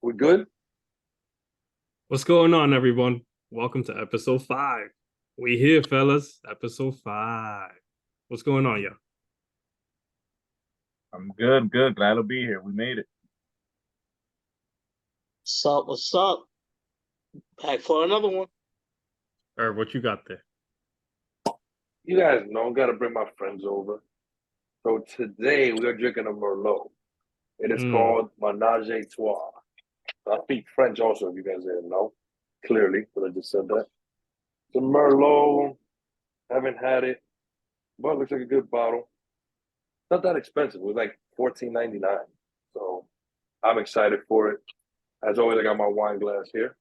We good? What's going on, everyone? Welcome to episode 5. We here, fellas. Episode 5. What's going on, y'all? I'm good, good. Glad to be here. We made it. What's up? What's up? Back for another one. Or what you got there? You guys know, gotta bring my friends over. So today we are drinking a Merlot. It is Mm, called Menage a Trois. I speak French also, if you guys didn't know. Clearly, but I just said that. The Merlot, haven't had it, but it looks like a good bottle. Not that expensive. It was like $14.99. So I'm excited for it. As always, I got my wine glass here.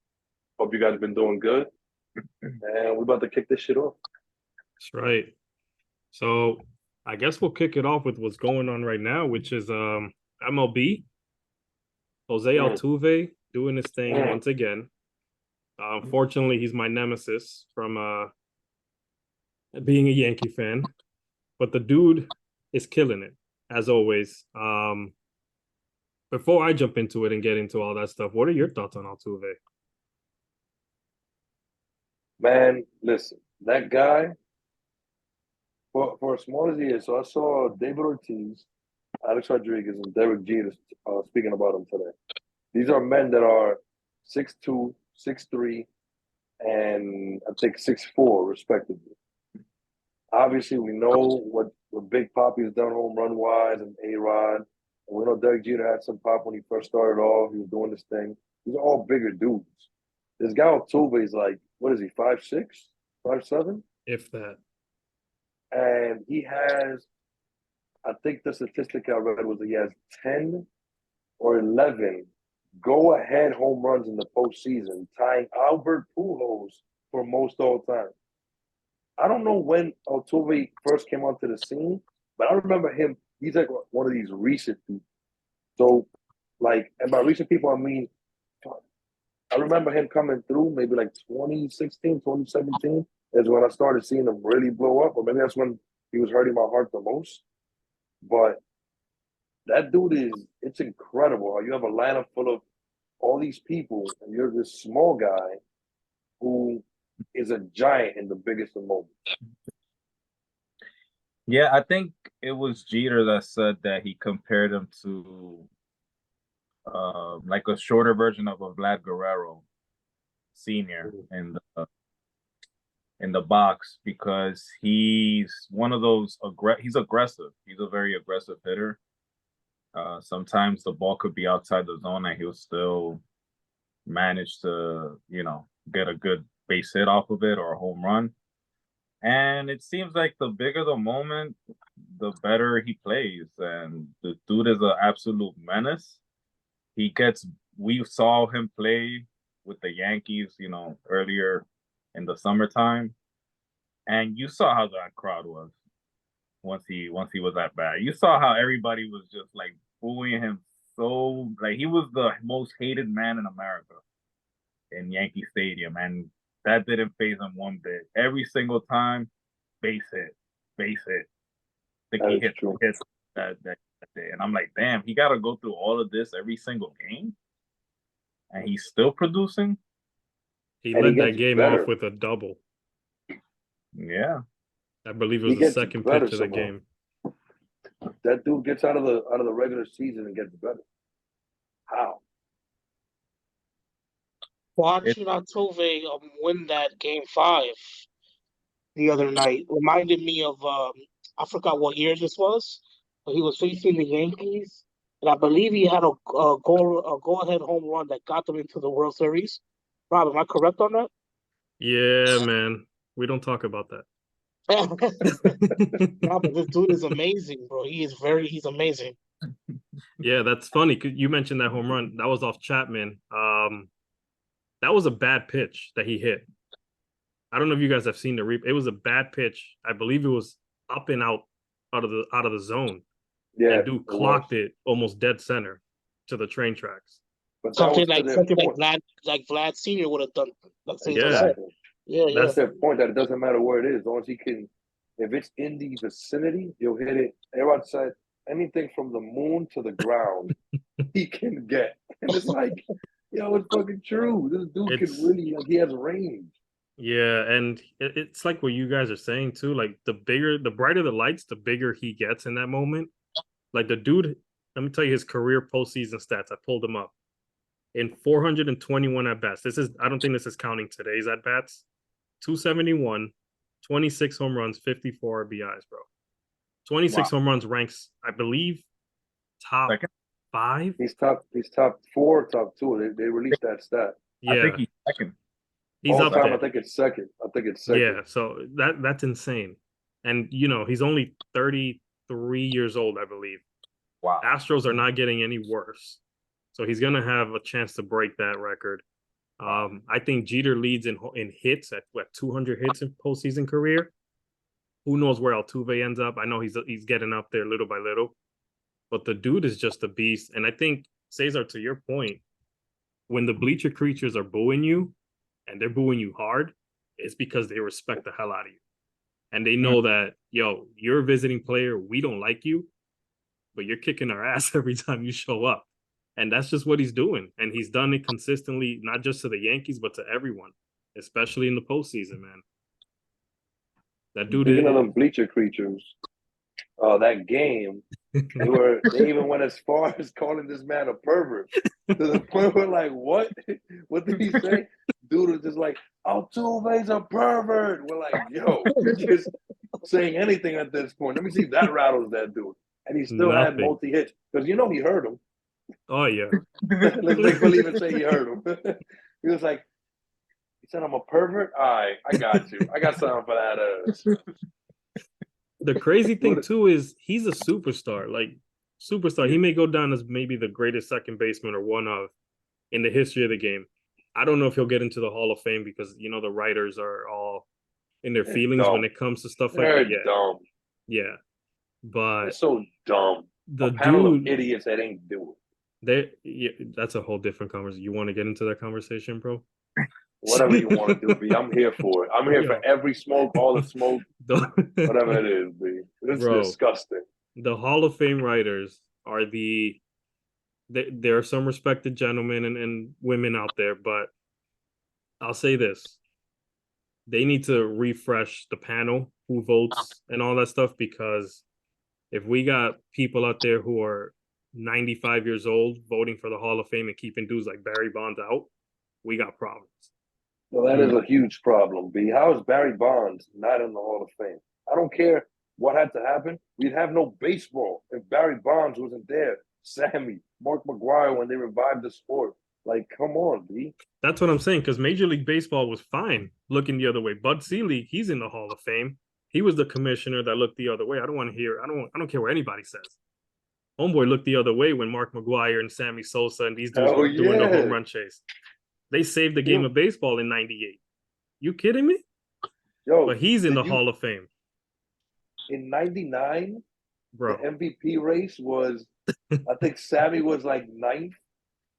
Hope you guys have been doing good. And we're about to kick this shit off. that's right. So I guess we'll kick it off with what's going on right now, which is MLB. Jose Mm, Altuve doing his thing mm. once again. Unfortunately, he's my nemesis from being a Yankee fan, but the dude is killing it as always. Before I jump into it and get into all that stuff, what are your thoughts on Altuve? Man, listen, that guy, for as small as he is, so I saw David Ortiz, Alex Rodriguez, and Derek Jeter speaking about him today. These are men that are 6'2", 6'3", and I think 6'4", respectively. Obviously, we know what Big Papi has done home run wise and A-Rod. And we know Derek Jeter had some pop when he first started off. He was doing this thing. These are all bigger dudes. This guy Altuve is like, what is he, 5'6", 5'7"? If that. And he has, I think the statistic I read was he has 10 or 11 go-ahead home runs in the postseason, tying Albert Pujols for most all time. I don't know when Altuve first came onto the scene, but I remember him. He's like one of these recent people. So, like, and by recent people, I mean, I remember him coming through maybe like 2016, 2017 is when I started seeing him really blow up, or maybe that's when he was hurting my heart the most. But that dude it's incredible how you have a lineup full of all these people, and you're this small guy who is a giant in the biggest of moments. Yeah, I think it was Jeter that said that he compared him to like a shorter version of a Vlad Guerrero Senior in the box because he's one of those he's aggressive. He's a very aggressive hitter. Sometimes the ball could be outside the zone and he'll still manage to, get a good base hit off of it or a home run. And it seems like the bigger the moment, the better he plays. And the dude is an absolute menace. He gets, we saw him play with the Yankees, earlier in the summertime. And you saw how that crowd was once he was at bat. You saw how everybody was just like booing him so like he was the most hated man in America in Yankee Stadium. And that didn't phase him one bit. Every single time, base hit, base hit. I think That he is hit true. hits that day. And I'm like, damn, he got to go through all of this every single game, and he's still producing. He And he led that gets game off better. with a double. Yeah, I believe it He was the gets second better pitch of the somehow. game. That dude gets out of the regular season and gets better. How? it. Watching Altuve win that game 5 the other night reminded me of I forgot what year this was, but he was facing the Yankees, and I believe he had a go ahead home run that got them into the World Series. Rob, am I correct on that? Yeah, man. We don't talk about that. No, but this dude is amazing, bro. He's amazing. Yeah, that's funny. You mentioned that home run. That was off Chapman. That was a bad pitch that he hit. I don't know if you guys have seen the replay. It was a bad pitch. I believe it was up and out of the zone. Yeah, And it dude was. clocked it almost dead center to the train tracks. But that Something was to like their something like point. Vlad Senior would have done. Like Cesar Yeah, said. Exactly. Yeah, yeah. That's that's their point that it doesn't matter where it is. As long as he can, if it's in the vicinity, he'll hit it. Everyone said anything from the moon to the ground, he can get. And it's like, yo, it's fucking true. This dude can It's really, like, he has range. yeah, and it's like what you guys are saying too. Like the brighter the lights, the bigger he gets in that moment. Like the dude, let me tell you his career postseason stats. I pulled them up. In 421 at bats. I don't think this is counting today's at bats. 271, 26 home runs, 54 RBIs, bro. 26 home runs ranks, I believe, top Second? 5. He's top 4, top 2. They released that stat. I think Yeah, he's second. he's All up time, there. I think it's second. Yeah, so that's insane. And he's only 33 years old, I believe. Wow. Astros are not getting any worse. So he's gonna have a chance to break that record. I think Jeter leads in hits at 200 hits in postseason career. Who knows where Altuve ends up? I know he's getting up there little by little, but the dude is just a beast. And I think Cesar, to your point, when the bleacher creatures are booing you, and they're booing you hard, it's because they respect the hell out of you, and they know that you're a visiting player. We don't like you, but you're kicking our ass every time you show up. And that's just what he's doing. And he's done it consistently, not just to the Yankees, but to everyone, especially in the postseason, man. That dude Speaking of is. them bleacher creatures, that game, they even went as far as calling this man a pervert. To the point where, like, what? What did he say? Dude was just like, Altuve's a pervert. We're like, yo, just saying anything at this point. Let me see if that rattles that dude. And he still had Nothing. multi-hits. Because he heard him. Oh, yeah. Let's make believe and say he heard him. He was like, he said, I'm a pervert? All right, I got you. I got something for that. The crazy thing, too, is he's a superstar. Like, superstar. He may go down as maybe the greatest second baseman or one of in the history of the game. I don't know if he'll get into the Hall of Fame because, the writers are all in their feelings when it comes to stuff like They're that. Yeah. dumb. Yeah. But It's so dumb. the A panel dude, of idiots that ain't do it. that's a whole different conversation. You want to get into that conversation, bro? Whatever you want to do, B. I'm here for it. I'm here for every smoke, all the smoke, whatever it is, B. It's disgusting. The Hall of Fame writers are there are some respected gentlemen and women out there, but I'll say this. They need to refresh the panel, who votes and all that stuff, because if we got people out there who are 95 years old voting for the Hall of Fame and keeping dudes like Barry Bonds out, we got problems. Well, that is a huge problem, B. How is Barry Bonds not in the Hall of Fame? I don't care what had to happen. We'd have no baseball if Barry Bonds wasn't there. Sammy, Mark McGwire, when they revived the sport. Like, come on, B. That's what I'm saying, because Major League Baseball was fine looking the other way. Bud Selig, he's in the Hall of Fame. He was the commissioner that looked the other way. I don't care what anybody says. Homeboy looked the other way when Mark McGwire and Sammy Sosa and these dudes were doing the home run chase. They saved the game of baseball in '98. You kidding me? Yo, but he's in the Hall of Fame. In '99, bro, the MVP race was, I think Sammy was like 9th,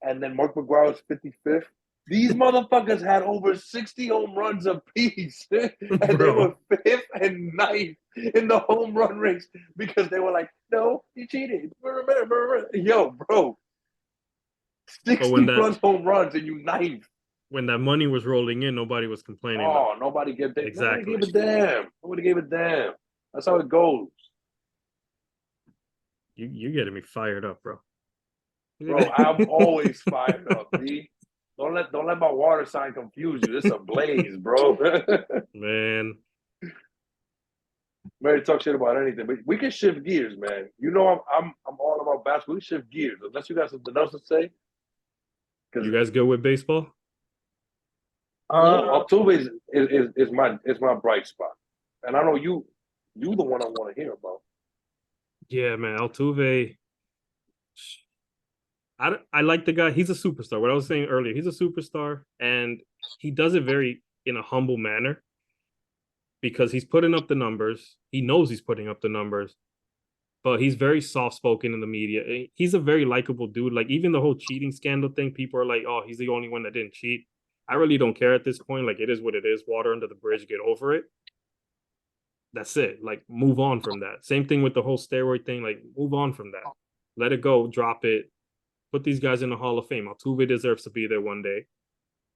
and then Mark McGwire was 55th. These motherfuckers had over 60 home runs apiece, and they were 5th and 9th in the home run race because they were like, no, he cheated. Yo, bro, 60 plus home runs and you 9th. When that money was rolling in, nobody was complaining. Oh, nobody gave a damn. Nobody gave a damn. That's how it goes. You're getting me fired up, bro. Bro, I'm always fired up, B. Don't let my water sign confuse you. It's a blaze, bro. Man. Ready to talk shit about anything, but we can shift gears, man. I'm all about basketball. We shift gears, unless you got something else to say. You guys go with baseball? Altuve is my bright spot, and I know you the one I want to hear about. Yeah, man, Altuve. I like the guy. He's a superstar. What I was saying earlier, he's a superstar, and he does it in a humble manner because he's putting up the numbers. He knows he's putting up the numbers, but he's very soft-spoken in the media. He's a very likable dude. Like, even the whole cheating scandal thing, people are like, oh, he's the only one that didn't cheat. I really don't care at this point. Like, it is what it is. Water under the bridge. Get over it. That's it. Like, move on from that. Same thing with the whole steroid thing. Like, move on from that. Let it go. Drop it. Put these guys in the Hall of Fame. Altuve deserves to be there one day.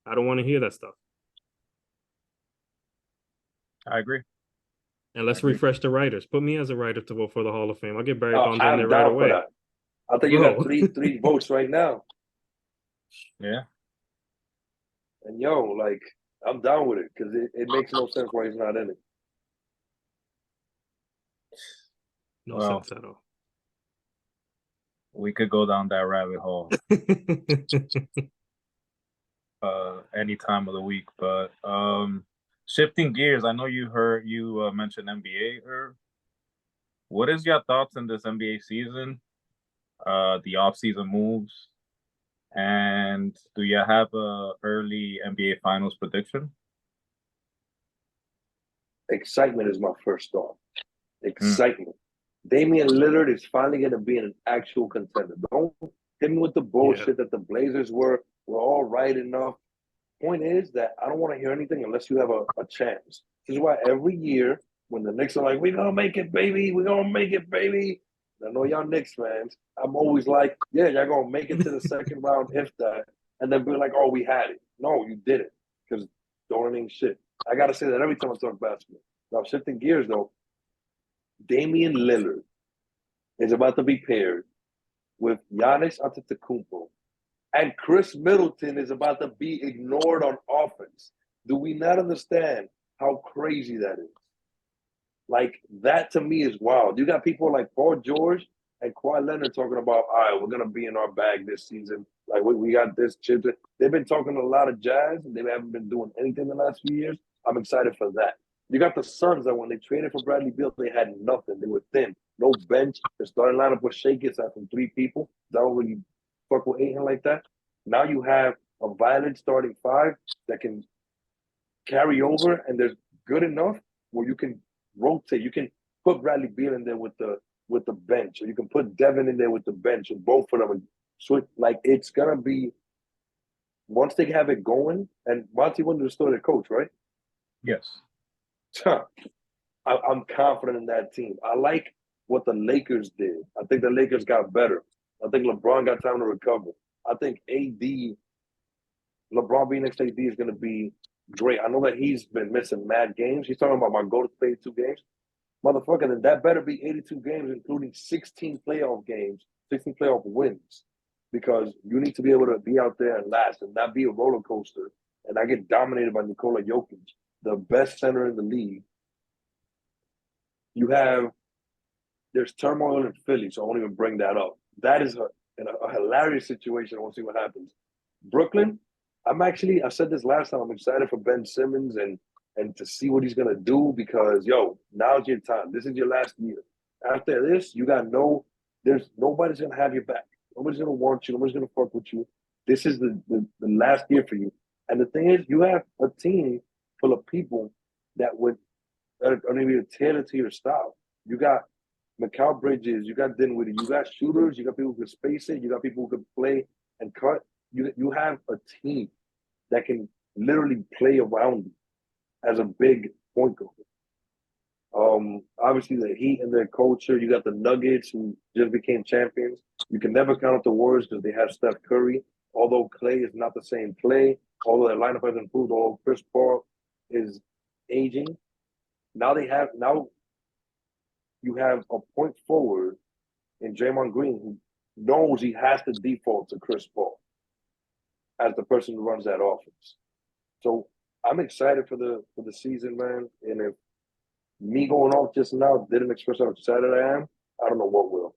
I don't want to hear that stuff. I agree. And let's refresh the writers. Put me as a writer to vote for the Hall of Fame. I'll get Barry Bonds in I'm there right down for away. that. I think you Bro. got three votes right now. Yeah. And yo, like, I'm down with it because it makes no sense why he's not in it. No Well, sense at all. we could go down that rabbit hole any time of the week, but shifting gears, I know you mentioned NBA. What is your thoughts on this NBA season? The off-season moves, and do you have a early NBA Finals prediction? Excitement is my first thought. Excitement. Damian Lillard is finally going to be an actual contender. Don't hit me with the bullshit that the Blazers were all right enough. Point is that I don't want to hear anything unless you have a chance. This is why every year when the Knicks are like, we're going to make it, baby. We're going to make it, baby. I know y'all Knicks fans. I'm always like, yeah, y'all going to make it to the second round if that. And then be like, oh, we had it. No, you didn't because don't mean shit. I got to say that every time I talk basketball. Now, shifting gears, though, Damian Lillard is about to be paired with Giannis Antetokounmpo, and Chris Middleton is about to be ignored on offense. Do we not understand how crazy that is? Like, that to me is wild. You got people like Paul George and Kawhi Leonard talking about, all right, we're going to be in our bag this season. Like, we got this chip. They've been talking a lot of jazz, and they haven't been doing anything the last few years. I'm excited for that. You got the Suns that when they traded for Bradley Beal, they had nothing. They were thin. No bench. The starting lineup was shaky aside from three people. That don't really fuck with Ayton like that. Now you have a violent starting five that can carry over, and there's good enough where you can rotate. You can put Bradley Beal in there with the bench, or you can put Devin in there with the bench, or both of them. So like it's gonna be once they have it going. And Monty Williams is still their coach, right? Yes. I'm confident in that team. I like what the Lakers did. I think the Lakers got better. I think LeBron got time to recover. I think LeBron being next to AD is going to be great. I know that he's been missing mad games. He's talking about my goal to play 82 games. Motherfucker, then that better be 82 games, including 16 playoff games, 16 playoff wins, because you need to be able to be out there and last and not be a roller coaster and not get dominated by Nikola Jokic, the best center in the league. There's turmoil in Philly, so I won't even bring that up. That is a hilarious situation. I want to see what happens. Brooklyn, I said this last time, I'm excited for Ben Simmons and to see what he's going to do because, now's your time. This is your last year. After this, there's nobody's going to have your back. Nobody's going to want you. Nobody's going to fuck with you. This is the last year for you. And the thing is, you have a team full of people that are going to be tailored to your style. You got Mikal Bridges, you got Dinwiddie, you got shooters, you got people who can space it, you got people who can play and cut. You have a team that can literally play around you as a big point guard. Obviously the Heat and their culture. You got the Nuggets who just became champions. You can never count out the Warriors because they have Steph Curry. Although Clay is not the same Clay, although their lineup has improved, although Chris Paul is aging. Now you have a point forward in Draymond Green who knows he has to default to Chris Paul as the person who runs that offense. So I'm excited for the season, man. And if me going off just now didn't express how excited I am, I don't know what will.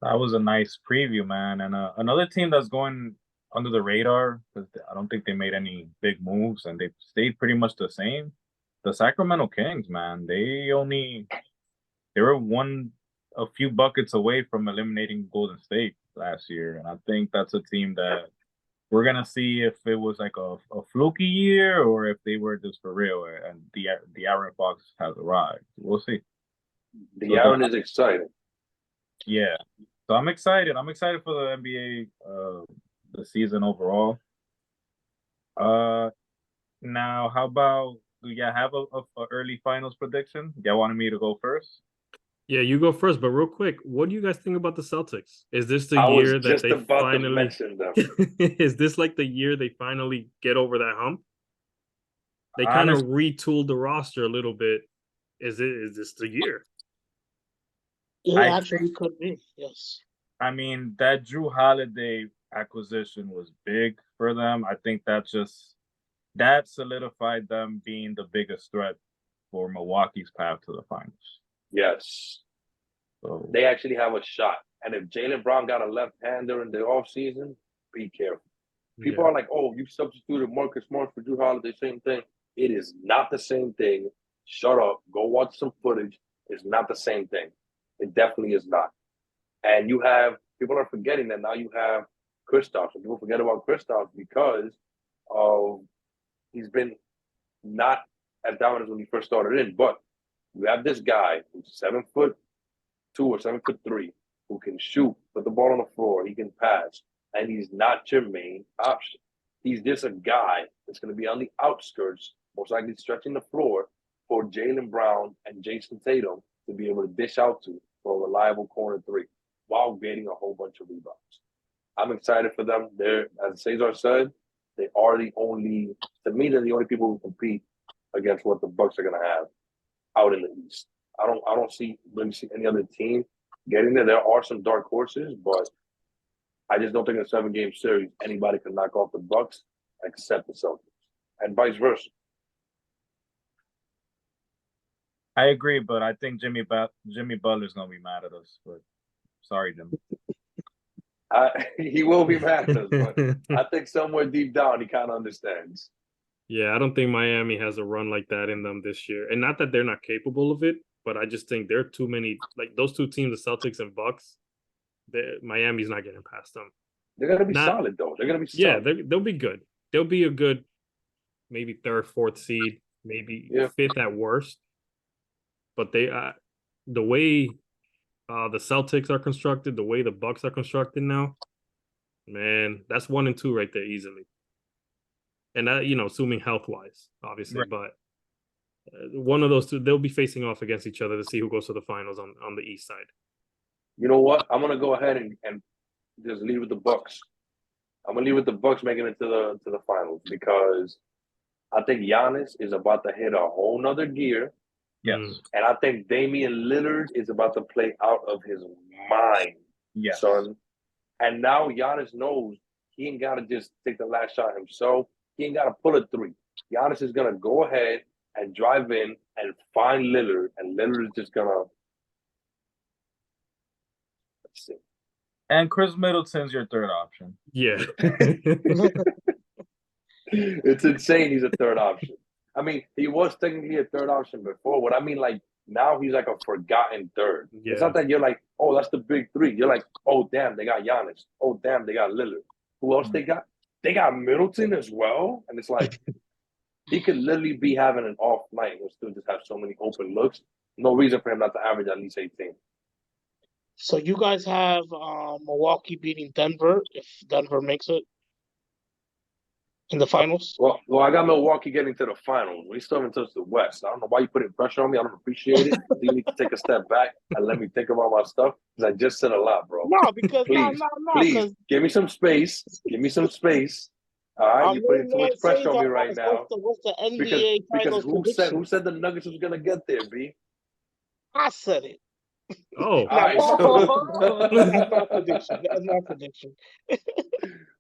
That was a nice preview, man. And another team that's going under the radar because I don't think they made any big moves and they stayed pretty much the same. The Sacramento Kings, man, they were a few buckets away from eliminating Golden State last year, and I think that's a team that we're gonna see if it was like a fluky year or if they were just for real. And the Aaron Fox has arrived. We'll see. The Aaron is exciting. Yeah, so I'm excited. I'm excited for the NBA, the season overall. Now how about do y'all have a early finals prediction? Y'all wanted me to go first? Yeah, you go first, but real quick, what do you guys think about the Celtics? Is this the I was year that just they about to finally mention them. is this like the year they finally get over that hump? They kind of Honest, retooled the roster a little bit. Is this the year? It I actually could be, yes. I mean, that Drew Holiday acquisition was big for them. I think that solidified them being the biggest threat for Milwaukee's path to the finals. Yes. So They actually have a shot. And if Jaylen Brown got a left-hander in the offseason, be careful. People Yeah. are like, oh, you substituted Marcus Smart for Drew Holiday, same thing. It is not the same thing. Shut up. Go watch some footage. It's not the same thing. It definitely is not. And you have people are forgetting that now you have Kristaps. And people forget about Kristaps because of he's been not as dominant as when he first started in. But you have this guy who's 7'2" or 7'3" who can shoot, put the ball on the floor, he can pass, and he's not your main option. He's just a guy that's going to be on the outskirts, most likely stretching the floor for Jaylen Brown and Jason Tatum to be able to dish out to for a reliable corner three while getting a whole bunch of rebounds. I'm excited for them. They're, as Cesar said, they are the only, to me, they're the only people who compete against what the Bucks are going to have out in the East. I don't really see any other team getting there. There are some dark horses, but I just don't think in a 7-game series anybody can knock off the Bucks except the Celtics, and vice versa. I agree, but I think Jimmy Butler's gonna be mad at us. But sorry, Jimmy. He will be mad at us, but I think somewhere deep down he kind of understands. Yeah, I don't think Miami has a run like that in them this year. And not that they're not capable of it, but I just think there are too many, like those two teams, the Celtics and Bucks, Miami's not getting past them. They're gonna be Not, solid though. They're gonna be yeah, solid. they'll be good. They'll be a good, maybe third, fourth seed, maybe fifth at worst. But the way the Celtics are constructed, the way the Bucks are constructed now, man, that's 1 and 2 right there easily. And that, assuming health wise, obviously, Right. but one of those two, they'll be facing off against each other to see who goes to the finals on the East side. You know what? I'm gonna go ahead and just leave with the Bucks. I'm gonna leave with the Bucks making it to the finals because I think Giannis is about to hit a whole nother gear. Yes. And I think Damian Lillard is about to play out of his mind, Yes. son. And now Giannis knows he ain't got to just take the last shot himself. He ain't got to pull a three. Giannis is going to go ahead and drive in and find Lillard. And Lillard is just going to, let's see. And Chris Middleton's your third option. Yeah. It's insane he's a third option. I mean, he was technically a third option before. What I mean, like, now he's like a forgotten third. Yeah. It's not that you're like, oh, that's the big three. You're like, oh, damn, they got Giannis. Oh, damn, they got Lillard. Who else they got? They got Middleton as well. And it's like, he could literally be having an off night and still just have so many open looks. No reason for him not to average at least 18. So you guys have Milwaukee beating Denver if Denver makes it in the finals? Well, I got Milwaukee getting to the finals. We still haven't touched the West. I don't know why you putting pressure on me. I don't appreciate it. I think you need to take a step back and let me think about my stuff because I just said a lot, bro. No, because please, no, please give me some space. Give me some space. All right, you're putting too much pressure on me right now. What's the NBA because prediction? who said the Nuggets was gonna get there, B? I said it. Oh, all right. That's my prediction. That's my prediction.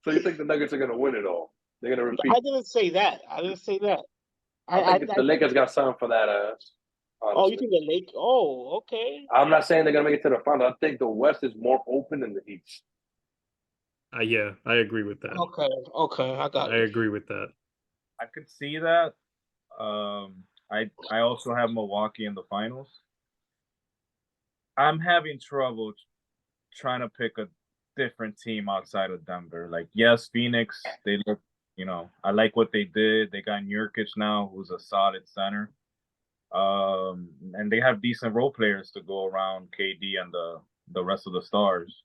So you think the Nuggets are gonna win it all? They're gonna repeat? I didn't say that. I think the Lakers got something for that ass. Oh, you think the Lakers? Oh, okay. I'm not saying they're gonna make it to the final. I think the West is more open than the East. Yeah, I agree with that. Okay, I agree with that. I could see that. I also have Milwaukee in the finals. I'm having trouble trying to pick a different team outside of Denver. Like, yes, Phoenix, they look, I like what they did. They got Nurkic now, who's a solid center. And they have decent role players to go around KD and the rest of the stars.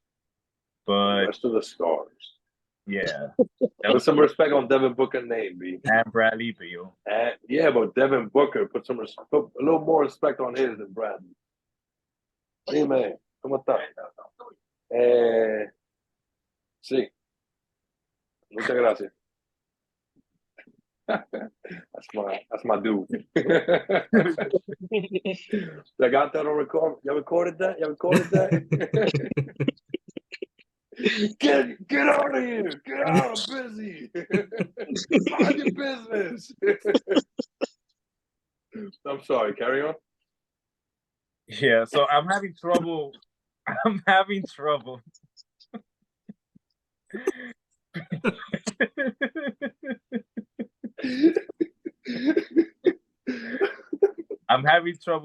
But the rest of the stars. Yeah. Put some respect on Devin Booker's name, B. And Bradley Beal. And yeah, but Devin Booker, put a little more respect on his than Bradley. Dime, ¿cómo está? Sí, muchas gracias. That's my dude. I got that on record. You recorded that? Get out of here! Get out! I'm busy. Mind your business. I'm sorry. Carry on. Yeah, so I'm having trouble. I'm having trouble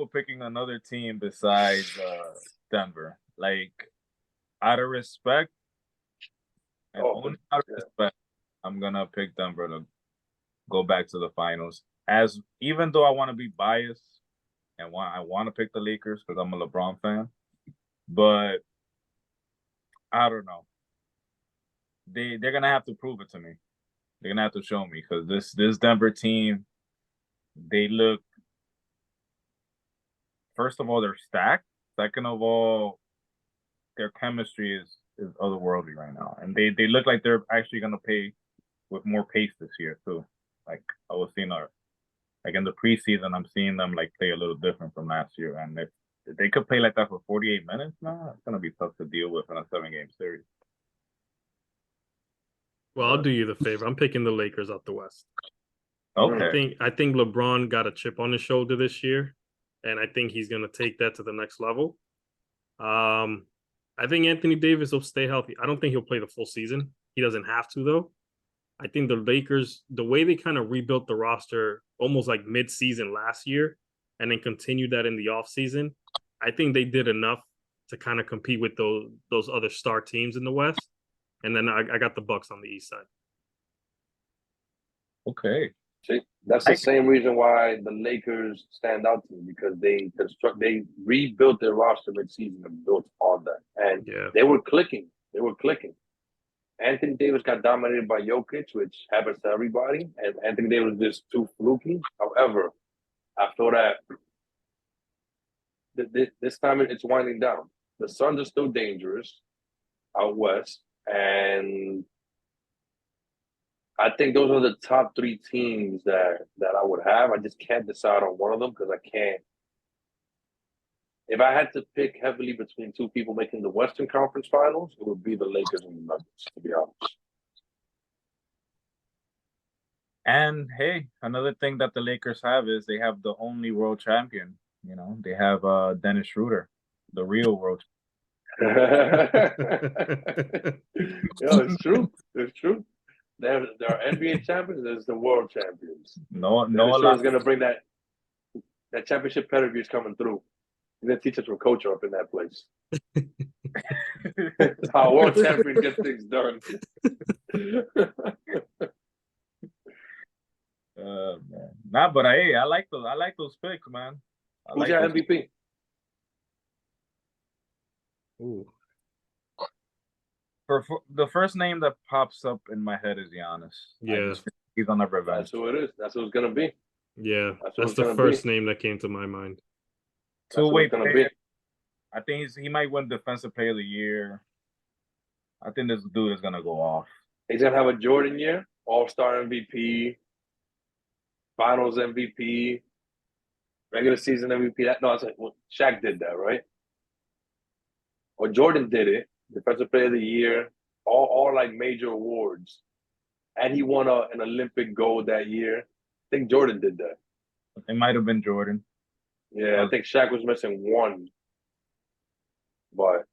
picking another team besides Denver. Like, out of respect, and only out of respect, I'm gonna pick Denver to go back to the finals. As even though I want to be biased and I want to pick the Lakers because I'm a LeBron fan, but I don't know. They're gonna have to prove it to me. They're gonna have to show me because this Denver team, they look. First of all, they're stacked. Second of all, their chemistry is otherworldly right now, and they look like they're actually gonna play with more pace this year too. Like I was seeing, like in the preseason, I'm seeing them like play a little different from last year, and if they could play like that for 48 minutes, man, it's gonna be tough to deal with in a 7-game series. Well, I'll do you the favor. I'm picking the Lakers out the West. Okay. I think LeBron got a chip on his shoulder this year, and I think he's going to take that to the next level. I think Anthony Davis will stay healthy. I don't think he'll play the full season. He doesn't have to, though. I think the Lakers, the way they kind of rebuilt the roster almost like mid-season last year and then continued that in the offseason, I think they did enough to kind of compete with those other star teams in the West. And then I got the Bucks on the East side. Okay. See, that's the same reason why the Lakers stand out to me, because they rebuilt their roster mid-season and built on that, and they were clicking. Anthony Davis got dominated by Jokic, which happens to everybody, and Anthony Davis was just too fluky. However, I feel that this time it's winding down. The Suns are still dangerous out west, and I think those are the top 3 teams that I would have. I just can't decide on one of them because I can't. If I had to pick heavily between 2 people making the Western Conference Finals, it would be the Lakers and the Nuggets, to be honest. And hey, another thing that the Lakers have is they have the only world champion. You know, they have Dennis Schroeder, the real world champion. It's true. It's true. They're NBA champions. There's the world champions. No, is going to bring that championship pedigree is coming through. He's going to teach us from coach up in that place. That's how a world champion gets things done. Man. Nah, but hey, I like those picks, man. Who's your MVP? Ooh. For the first name that pops up in my head is Giannis. Yeah, he's on the revenge. That's who it is. That's who it's gonna be. Yeah, that's the first name that came to my mind. Two-way player. I think he might win Defensive Player of the Year. I think this dude is gonna go off. He's gonna have a Jordan year, All-Star MVP, Finals MVP, regular season MVP. Shaq did that, right? Or Jordan did it. Defensive Player of the Year, all like major awards, and he won an Olympic gold that year. I think Jordan did that. It might have been Jordan. Yeah, I think Shaq was missing one, but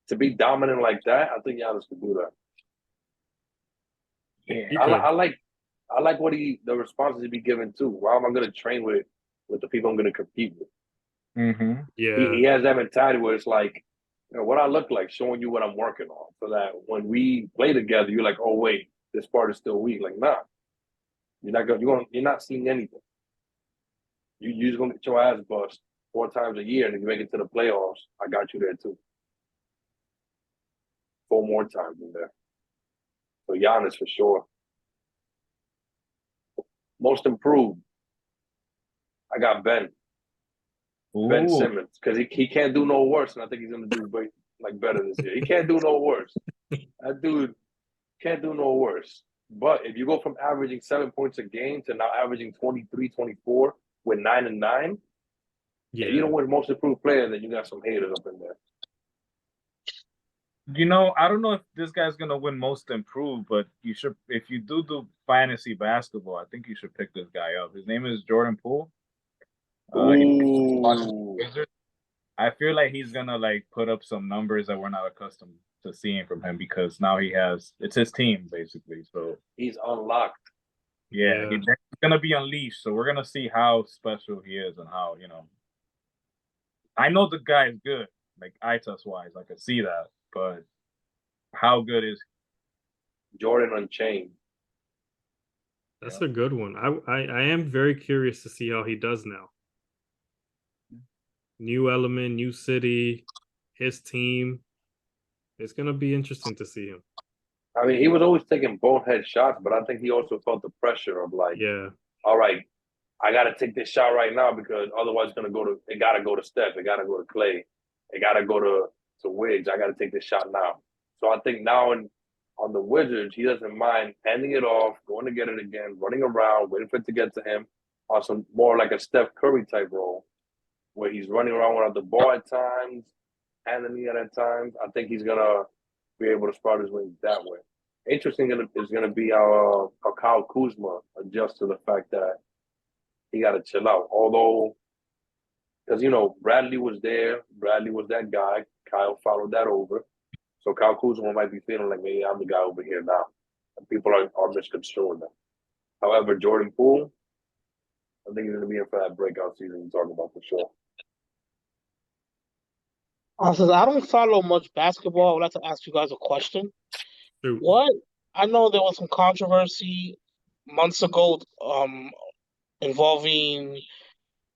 to be dominant like that, I think Giannis could do that. Yeah, I like what the responses he be given too. Why am I going to train with the people I'm going to compete with? Mm-hmm. Yeah, he has that mentality where it's like, you know, what I look like, showing you what I'm working on, so that when we play together, you're like, oh wait, this part is still weak. Like, nah, you're not seeing anything. You're just gonna get your ass bust 4 times a year, and if you make it to the playoffs, I got you there too. 4 more times in there. Giannis for sure. Most improved. I got Ben Ooh, Simmons, because he can't do no worse, and I think he's gonna do better this year. He can't do no worse. That dude can't do no worse. But if you go from averaging 7 points a game to now averaging 23, 24 with 9 and 9, Yeah, if you don't win most improved player, then you got some haters up in there. I don't know if this guy's gonna win most improved, but you should. If you do fantasy basketball, I think you should pick this guy up. His name is Jordan Poole. Ooh. I feel like he's gonna like put up some numbers that we're not accustomed to seeing from him because now it's his team basically. So He's unlocked. yeah, Yeah. he's gonna be unleashed. So we're gonna see how special he is and how I know the guy is good, like eye test wise, I can see that, but how good is Jordan Unchained. that's a good one. I am very curious to see how he does now. New element, new city, his team. It's gonna be interesting to see him. I mean, he was always taking bonehead shots, but I think he also felt the pressure of like, Yeah, all right, I got to take this shot right now because otherwise it's gonna it gotta go to Steph, it gotta go to Clay, it gotta go to Wiggs. I gotta take this shot now. So I think now on the Wizards, he doesn't mind handing it off, going to get it again, running around, waiting for it to get to him on some more like a Steph Curry type role, where he's running around without the ball at times, handing it at times. I think he's gonna be able to spread his wings that way. Interesting is gonna be how Kyle Kuzma adjusts to the fact that he got to chill out. Although, because Bradley was there, Bradley was that guy. Kyle followed that over, so Kyle Kuzma might be feeling like maybe I'm the guy over here now. And people are misconstruing that. However, Jordan Poole, I think he's going to be in for that breakout season you're talking about for sure. Since I don't follow much basketball, I would like to ask you guys a question. shoot. What I know there was some controversy months ago, involving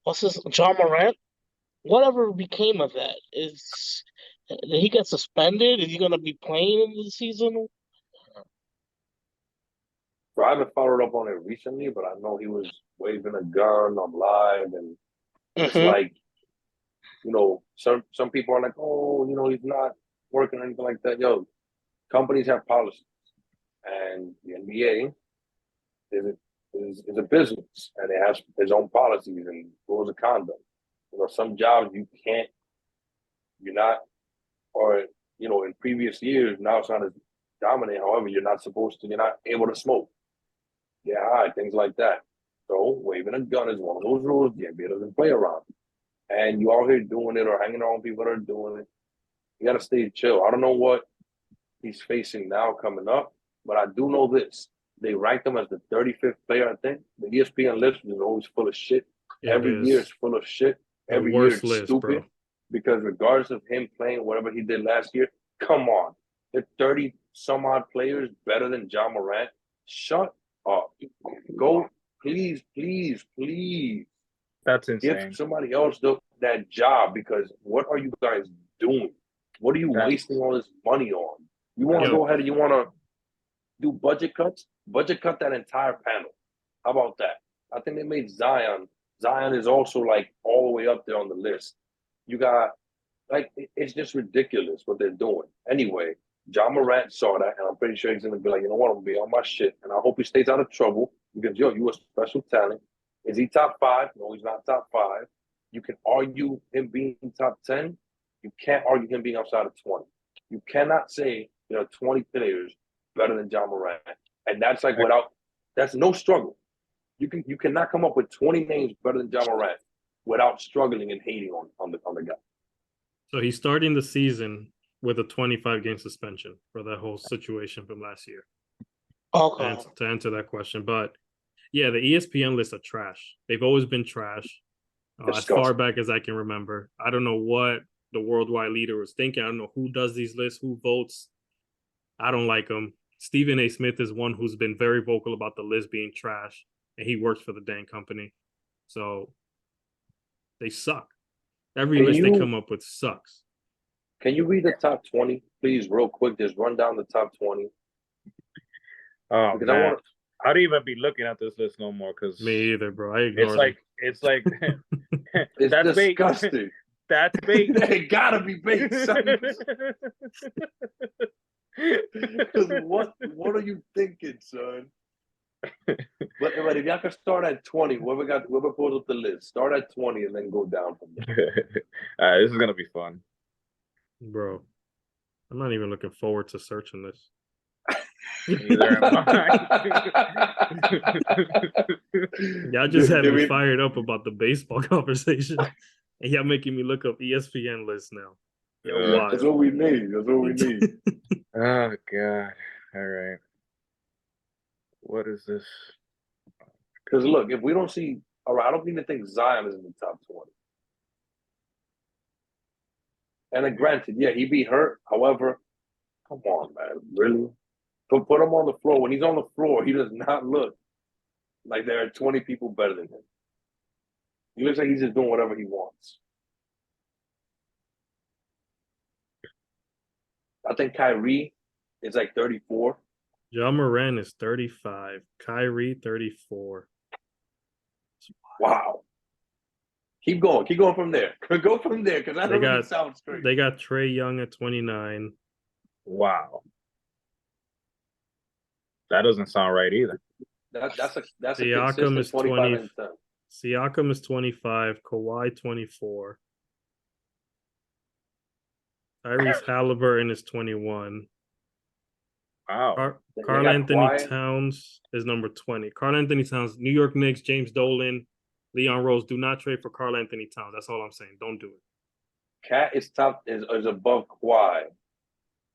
what's this, John Morant. Whatever became of that? Did he get suspended? Is he going to be playing in the season? So I haven't followed up on it recently, but I know he was waving a gun on live, and it's Mm-hmm. like, some people are like, oh, he's not working or anything like that. Yo, companies have policies, and the NBA is a business, and it has its own policies and rules of conduct. Some jobs you're not, or in previous years, now it's not as dominant. However, you're not able to smoke. Yeah, high, things like that. So waving a gun is one of those rules the NBA doesn't play around. And you out here doing it or hanging around people that are doing it, you gotta stay chill. I don't know what he's facing now coming up, but I do know this. They ranked him as the 35th player, I think. The ESPN list is always full of shit. Every year it's full of shit. The Every year worst it's list, stupid. bro. Because regardless of him playing whatever he did last year, come on. They're 30 some odd players better than John Morant. Shut up. Go, please, please, please. that's insane. Give somebody else that job, because what are you guys doing? What are you wasting all this money on? You want to go ahead and you want to do budget cuts? Budget cut that entire panel. How about that? I think they made Zion. Zion is also like all the way up there on the list. You got it's just ridiculous what they're doing. Anyway, John Morant saw that, and I'm pretty sure he's gonna be like, you know what, I'm gonna be on my shit, and I hope he stays out of trouble because you a special talent. Is he top 5? No, he's not top 5. You can argue him being top 10. You can't argue him being outside of 20. You cannot say there are 20 players better than John Morant, and that's that's no struggle. You cannot come up with 20 names better than John Morant without struggling and hating on the guy. So he's starting the season with a 25-game suspension for that whole situation from last year. Okay. To answer that question, but yeah, the ESPN lists are trash. They've always been trash, as far back as I can remember. I don't know what the worldwide leader was thinking. I don't know who does these lists, who votes. I don't like them. Stephen A. Smith is one who's been very vocal about the list being trash, and he works for the dang company. So they suck. Every list they come up with sucks. Can you read the top 20, please, real quick? Just run down the top 20. Oh because I man, want. I don't even be looking at this list no more because Me either, bro. I it's ignore like It's that's bait. disgusting. That's bait. It gotta be bait, son. Because what are you thinking, son? But if y'all can start at 20, whoever pulls up the list, start at 20 and then go down from there. This is gonna be fun. bro. I'm not even looking forward to searching this. Neither am I. Y'all just had Did me we- fired up about the baseball conversation, and y'all making me look up ESPN lists now. Yo, That's wild. what we need. That's what we need. Oh god. All right. What is this? Because look, if we don't see, all right, I don't even think Zion is in the top 20. And then granted, yeah, he be hurt. However, come on, man, really? Put him on the floor. When he's on the floor, he does not look like there are 20 people better than him. He looks like he's just doing whatever he wants. I think Kyrie is like 34. John Moran is 35. Kyrie 34. Wow. Keep going. Keep going from there. Go from there because that They doesn't got sound straight. they got Trey Young at 29. Wow. That doesn't sound right either. That's a Siakam consistent is 25 20. and 10. Siakam is 25. Kawhi 24. Tyrese Halliburton is 21. Wow. They Carl got Anthony Kawhi. Towns is number 20. Carl Anthony Towns, New York Knicks, James Dolan, Leon Rose. Do not trade for Carl Anthony Towns. That's all I'm saying. Don't do it. Cat is above Kawhi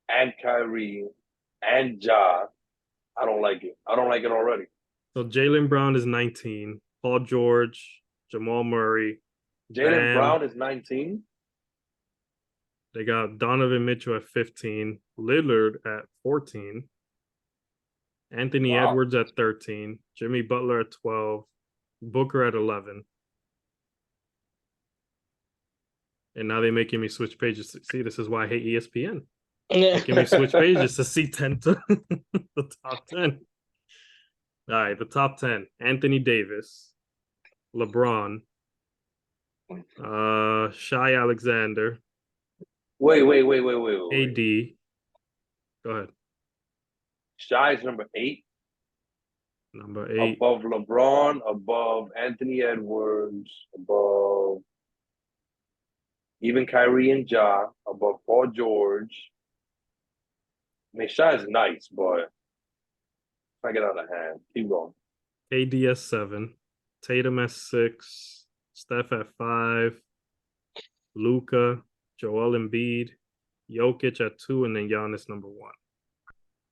and Kyrie and Ja. I don't like it. I don't like it already. So Jaylen Brown is 19. Paul George, Jamal Murray. Jaylen Bam. Brown is 19. They got Donovan Mitchell at 15. Lillard at 14. Anthony Wow. Edwards at 13. Jimmy Butler at 12. Booker at 11. And now they're making me switch pages. See, this is why I hate ESPN. Making me switch pages to see 10 to the top 10. All right, the top 10. Anthony Davis, LeBron, Shai Alexander, Wait. AD. Go ahead. Shai's number 8. Number 8. Above LeBron, above Anthony Edwards, above even Kyrie and Ja, above Paul George. I mean, Shai's nice, but I get out of hand. Keep going. KD at 7. Tatum at 6. Steph at 5. Luka, Joel Embiid, Jokic at 2, and then Giannis number 1.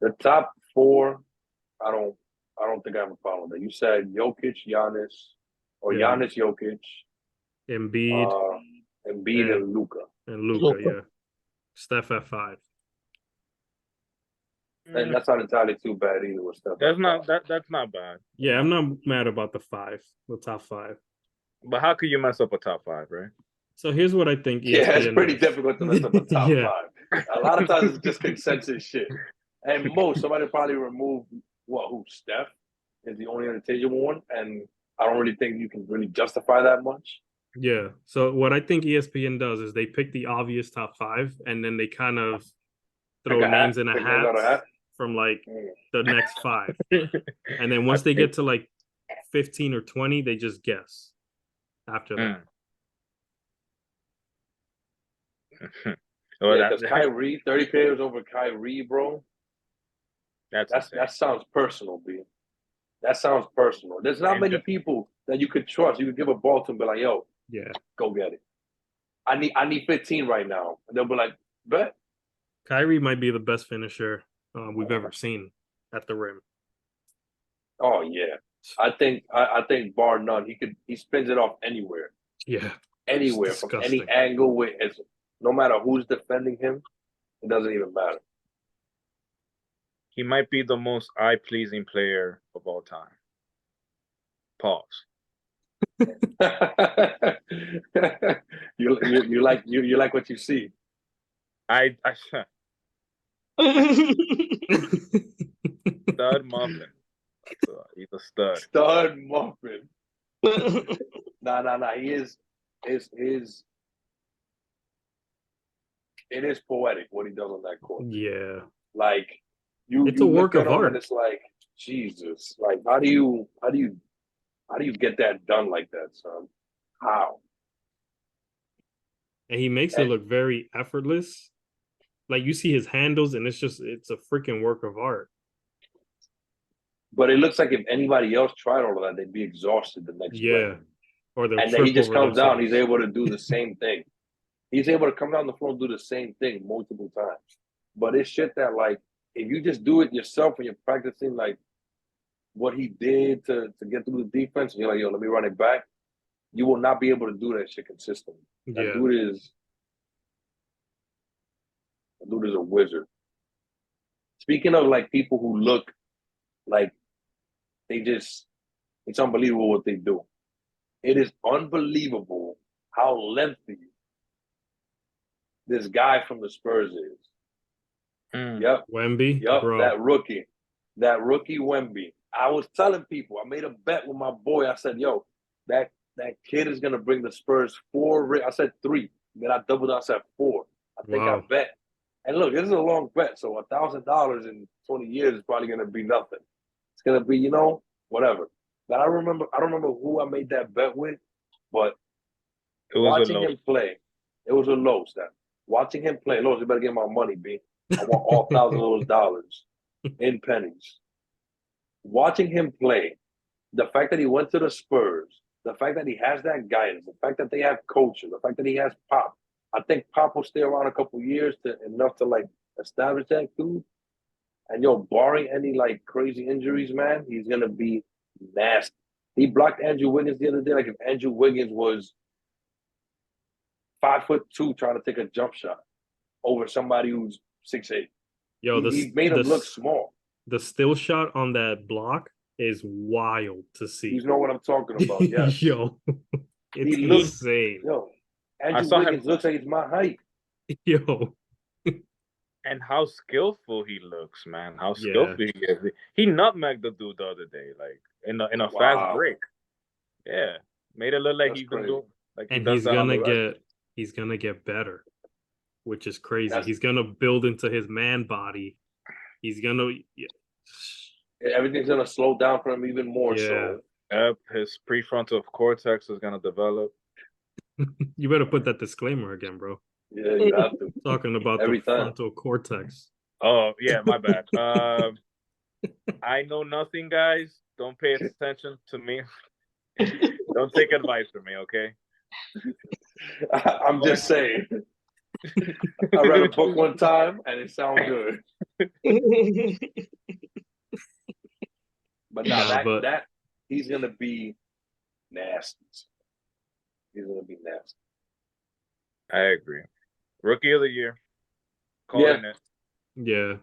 The top 4, I don't think I have a problem with that. You said Jokic, Giannis, or Yeah. Giannis, Jokic, Embiid Embiid, and Luka. and Luka, yeah. Steph at 5. And that's not entirely too bad either with Steph. That's not bad. Yeah, I'm not mad about the top 5. But how could you mess up a top 5, right? So here's what I think ESPN Yeah, it's pretty does. difficult to mess up a top Yeah. 5. A lot of times it's just consensus shit. And somebody probably remove Steph is the only interchangeable one, and I don't really think you can really justify that much. Yeah. So what I think ESPN does is they pick the obvious top 5, and then they kind of throw Pick a names hat. in a Pick names out of hat hat. from like Mm. the next 5. And then once they get to like 15 or 20, they just guess after that. Well, Yeah, because Kyrie, 30 players over Kyrie, bro. That sounds personal, B. That sounds personal. There's not many people that you could trust. You could give a ball to and be like, yo, Yeah. go get it. I need 15 right now. And they'll be like, bet. Kyrie might be the best finisher we've ever seen at the rim. Oh yeah. I think bar none, he spins it off anywhere. Yeah. Anywhere It's from disgusting. any angle no matter who's defending him, it doesn't even matter. He might be the most eye-pleasing player of all time. Pause. you like what you see. Stud muffin. So he's a stud. Stud muffin. Nah. He is his. It is poetic what he does on that court. Yeah. Like It's you a work look at of him art. and it's like Jesus. Like how do you get that done like that, son? How? And he makes it And- look very effortless. Like you see his handles, and it's a freaking work of art. But it looks like if anybody else tried all of that, they'd be exhausted the next Yeah. round. Or they'll And then he trip just over comes down. He's themselves. able to do the same thing. He's able to come down the floor and do the same thing multiple times. But it's shit that like if you just do it yourself and you're practicing like what he did to get through the defense, and you're like, yo, let me run it back. You will not be able to do that shit consistently. That Yeah. dude is a wizard. Speaking of like people who look like it's unbelievable what they do. It is unbelievable how lengthy this guy from the Spurs is. Yep, Wemby, bro. that rookie Wemby. I was telling people, I made a bet with my boy. I said, yo, that kid is gonna bring the Spurs 4. I said 3. Then I doubled. I said 4. I think I Wow. bet. And look, this is a long bet, so $1,000 in 20 years is probably gonna be nothing. It's gonna be, whatever. But I don't remember who I made that bet with, but It was watching a low. him play, it was a low step. Watching him play, Lowe's, you better get my money, B. I want all $1,000 of those dollars in pennies. Watching him play, the fact that he went to the Spurs, the fact that he has that guidance, the fact that they have coaching, the fact that he has Pop. I think Pop will stay around a couple years enough to like establish that dude. And barring any like crazy injuries, man, he's gonna be nasty. He blocked Andrew Wiggins the other day. Like if Andrew Wiggins was 5'2" trying to take a jump shot over somebody who's 6'8". Yo, He made him look small. The still shot on that block is wild to see. You know what I'm talking about? Yes. Yo, it's He looks- insane. Andrew saw him- Wiggins looks like he's my height. Yo, And how skillful he looks, man. How Yeah. skillful he is. He nutmegged the dude the other day, like in a Wow. fast break. Yeah. Made it look like That's he's been crazy. doing like he and does he's that on gonna the reg. get better, which is crazy. That's- He's gonna build into his man body. He's gonna Everything's gonna slow down for him even more. Yeah. So His prefrontal cortex is gonna develop. you better put that disclaimer again, bro. yeah, you have to. Talking about Every the time. frontal cortex. Oh yeah, my bad. I know nothing, guys. Don't pay attention to me. Don't take advice from me, okay? I'm just saying. I read a book one time and it sounded good. But that he's gonna be nasty. He's gonna be nasty. I agree. Rookie of the year. Calling it. Yeah.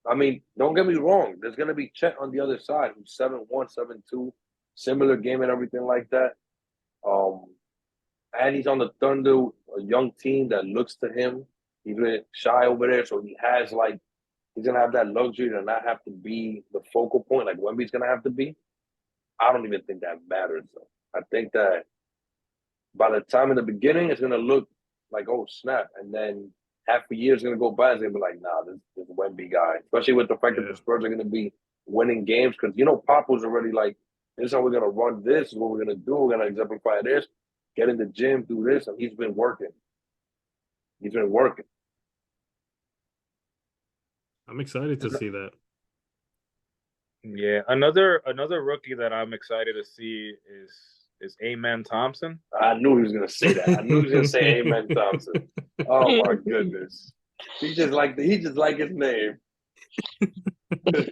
I mean, don't get me wrong. There's gonna be Chet on the other side, who's 7-1, 7-2, similar game and everything like that. And he's on the Thunder, a young team that looks to him. He's really shy over there, so he's gonna have that luxury to not have to be the focal point like Wemby's gonna have to be. I don't even think that matters though. I think that by the time in the beginning, it's gonna look like, oh snap, and then half a year is gonna go by, and it's gonna be like, nah, this Wemby guy. Especially with the fact that the Spurs are gonna be winning games, because Pop was already like, this is how we're gonna run. This is what we're gonna do. We're gonna exemplify this. Get in the gym, do this, and he's been working. He's been working. I'm excited to see that. Yeah. Another rookie that I'm excited to see is Amen Thompson. I knew he was gonna say that. I knew he was gonna say Amen Thompson. Oh my goodness. He just like his name.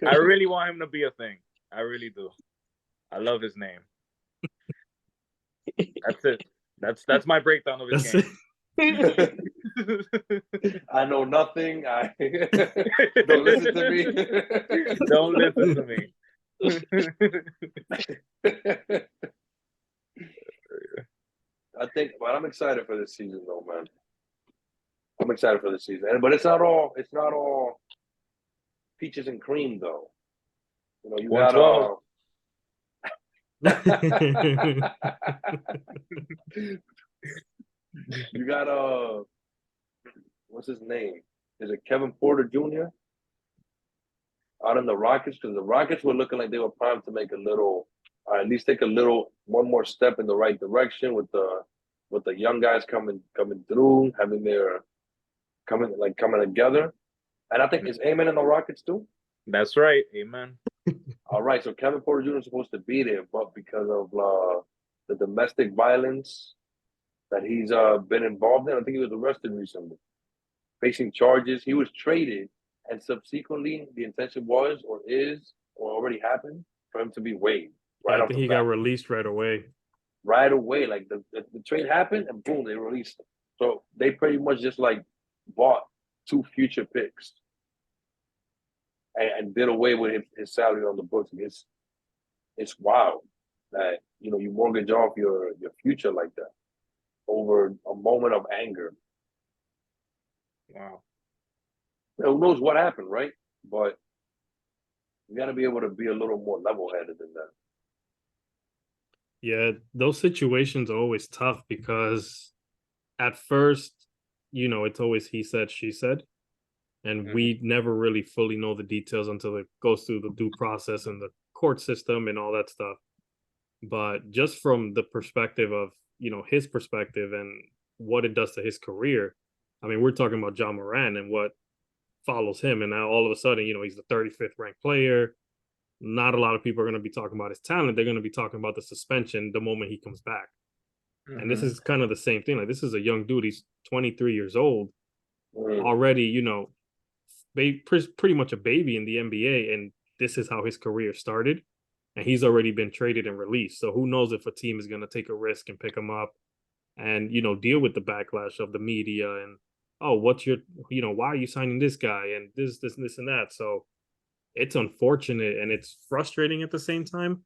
I really want him to be a thing. I really do. I love his name. That's it. That's my breakdown of his That's game. I know nothing. Don't listen to me. Don't listen to me. But I'm excited for this season though, man. I'm excited for this season. But it's not all peaches and cream though. You know, you got 112. you got what's his name? Is it Kevin Porter Jr. out in the Rockets? Because the Rockets were looking like they were primed to make a little, or at least take a little one more step in the right direction with the young guys coming through, having their coming together. And I think is Amen in the Rockets too. That's right. Amen. All right, so Kevin Porter Jr. is supposed to be there, but because of the domestic violence that he's been involved in, I think he was arrested recently, facing charges. He was traded, and subsequently, the intention was, or is, or already happened, for him to be waived Yeah, right I off think the he bat. got released right away. Right away, like the trade happened, and boom, they released him. So they pretty much just like bought 2 future picks and did away with his salary on the books. It's wild that you mortgage off your future like that over a moment of anger. Wow. Who knows what happened, right? But you got to be able to be a little more level-headed than that. Yeah, those situations are always tough because at first, it's always he said, she said. And we never really fully know the details until it goes through the due process and the court system and all that stuff. But just from the perspective of, his perspective and what it does to his career, I mean, we're talking about John Moran and what follows him. And now all of a sudden, he's the 35th ranked player. Not a lot of people are going to be talking about his talent. They're going to be talking about the suspension the moment he comes back. And this is kind of the same thing. Like, this is a young dude. He's 23 years old, already, pretty much a baby in the NBA. And this is how his career started. And he's already been traded and released. So who knows if a team is going to take a risk and pick him up and, deal with the backlash of the media and, oh, what's your, why are you signing this guy and this, and that. So it's unfortunate and it's frustrating at the same time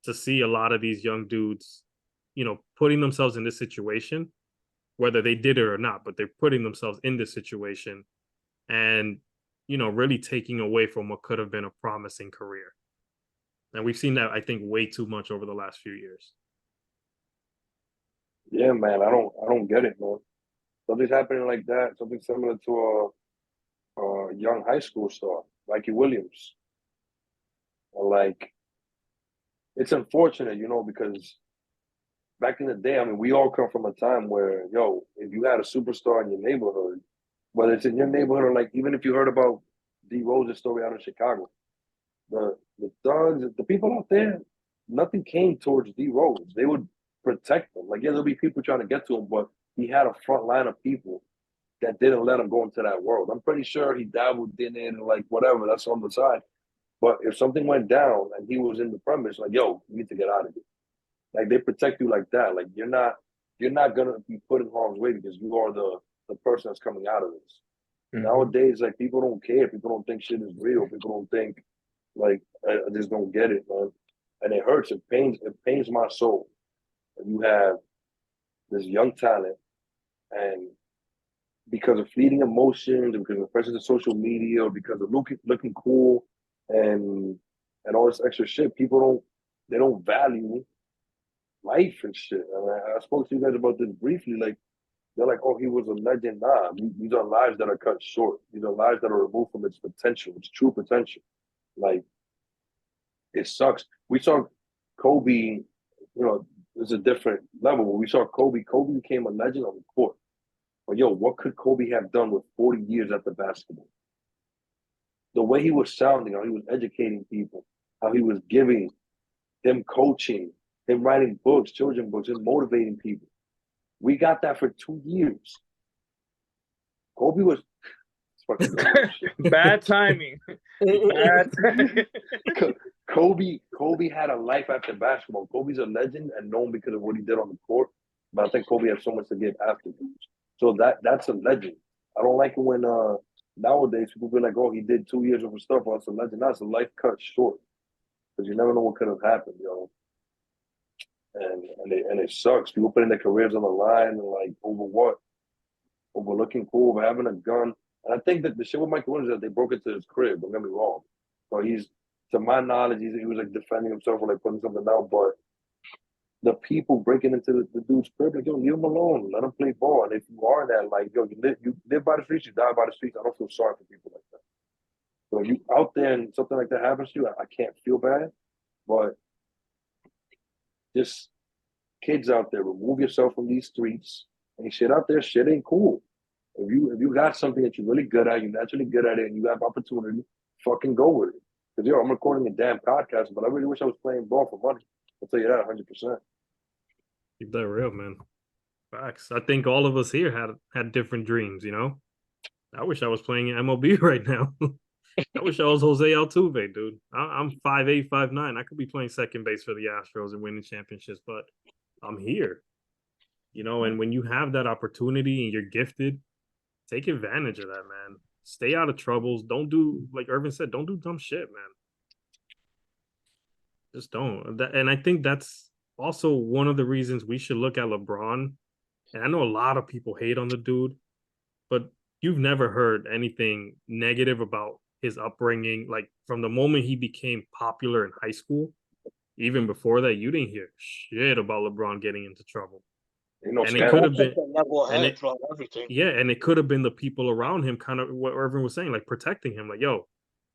to see a lot of these young dudes, putting themselves in this situation, whether they did it or not, but they're putting themselves in this situation and, really taking away from what could have been a promising career. And we've seen that, I think, way too much over the last few years. Yeah, man, I don't get it, man. Something's happening like that. Something similar to a young high school star, Mikey Williams. Like, it's unfortunate, because back in the day, I mean, we all come from a time where, if you had a superstar in your neighborhood, whether it's in your neighborhood or like even if you heard about D Rose's story out in Chicago, the thugs, the people out there, nothing came towards D Rose. They would protect him. Like, yeah, there'll be people trying to get to him, but he had a front line of people that didn't let him go into that world. I'm pretty sure he dabbled in it and like whatever, that's on the side. But if something went down and he was in the premise, like, yo, you need to get out of here. Like, they protect you like that. Like, you're not gonna be put in harm's way because you are the person that's coming out of this. Nowadays, like, people don't care. People don't think shit is real. People don't think like I just don't get it, man. And it hurts. It pains my soul. You have this young talent, and because of fleeting emotions, and because of pressures of social media, or because of looking cool, and all this extra shit, people don't value life and shit. And I spoke to you guys about this briefly. Like, they're like, oh, he was a legend. Nah, these are lives that are cut short. These are lives that are removed from its potential, its true potential. Like, it sucks. We saw Kobe, it's a different level. When we saw Kobe became a legend on the court. But yo, what could Kobe have done with 40 years at the basketball? The way he was sounding, how he was educating people, how he was giving, him coaching, him writing books, children books, him motivating people. We got that for 2 years. Kobe was fucking bad timing. Bad timing. Kobe had a life after basketball. Kobe's a legend and known because of what he did on the court. But I think Kobe has so much to give afterwards. So that's a legend. I don't like it when nowadays people be like, oh, he did 2 years of stuff. Oh, it's a legend. That's a life cut short. Because you never know what could have happened, And it sucks. People putting their careers on the line and like over what? Over looking cool, over having a gun. And I think that the shit with Michael Williams is that they broke into his crib. Don't get me wrong. So he's to my knowledge, he was like defending himself or like putting something out. But the people breaking into the dude's crib, like, yo, leave him alone, let him play ball. And if you are that, like, yo, you live by the streets, you die by the streets. I don't feel sorry for people like that. So if you out there and something like that happens to you, I can't feel bad. But just kids out there, remove yourself from these streets. And shit out there, shit ain't cool. If you got something that you're really good at, you're naturally good at it, and you have opportunity, fucking go with it. Because yo, I'm recording a damn podcast, but I really wish I was playing ball for money. I'll tell you that 100%. Keep that real, man. Facts. I think all of us here had different dreams, you know? I wish I was playing MLB right now. I wish I was Jose Altuve, dude. I'm 5'8", 5'9". I could be playing second base for the Astros and winning championships, but I'm here. You know, and when you have that opportunity and you're gifted, take advantage of that, man. Stay out of troubles. Don't do, like Irvin said, don't do dumb shit, man. Just don't. And I think that's also one of the reasons we should look at LeBron. And I know a lot of people hate on the dude, but you've never heard anything negative about his upbringing. Like from the moment he became popular in high school, even before that, you didn't hear shit about LeBron getting into trouble. You know, And it could have been, everything. yeah, and it could have been the people around him, kind of what Irvin was saying, like protecting him. Like, yo,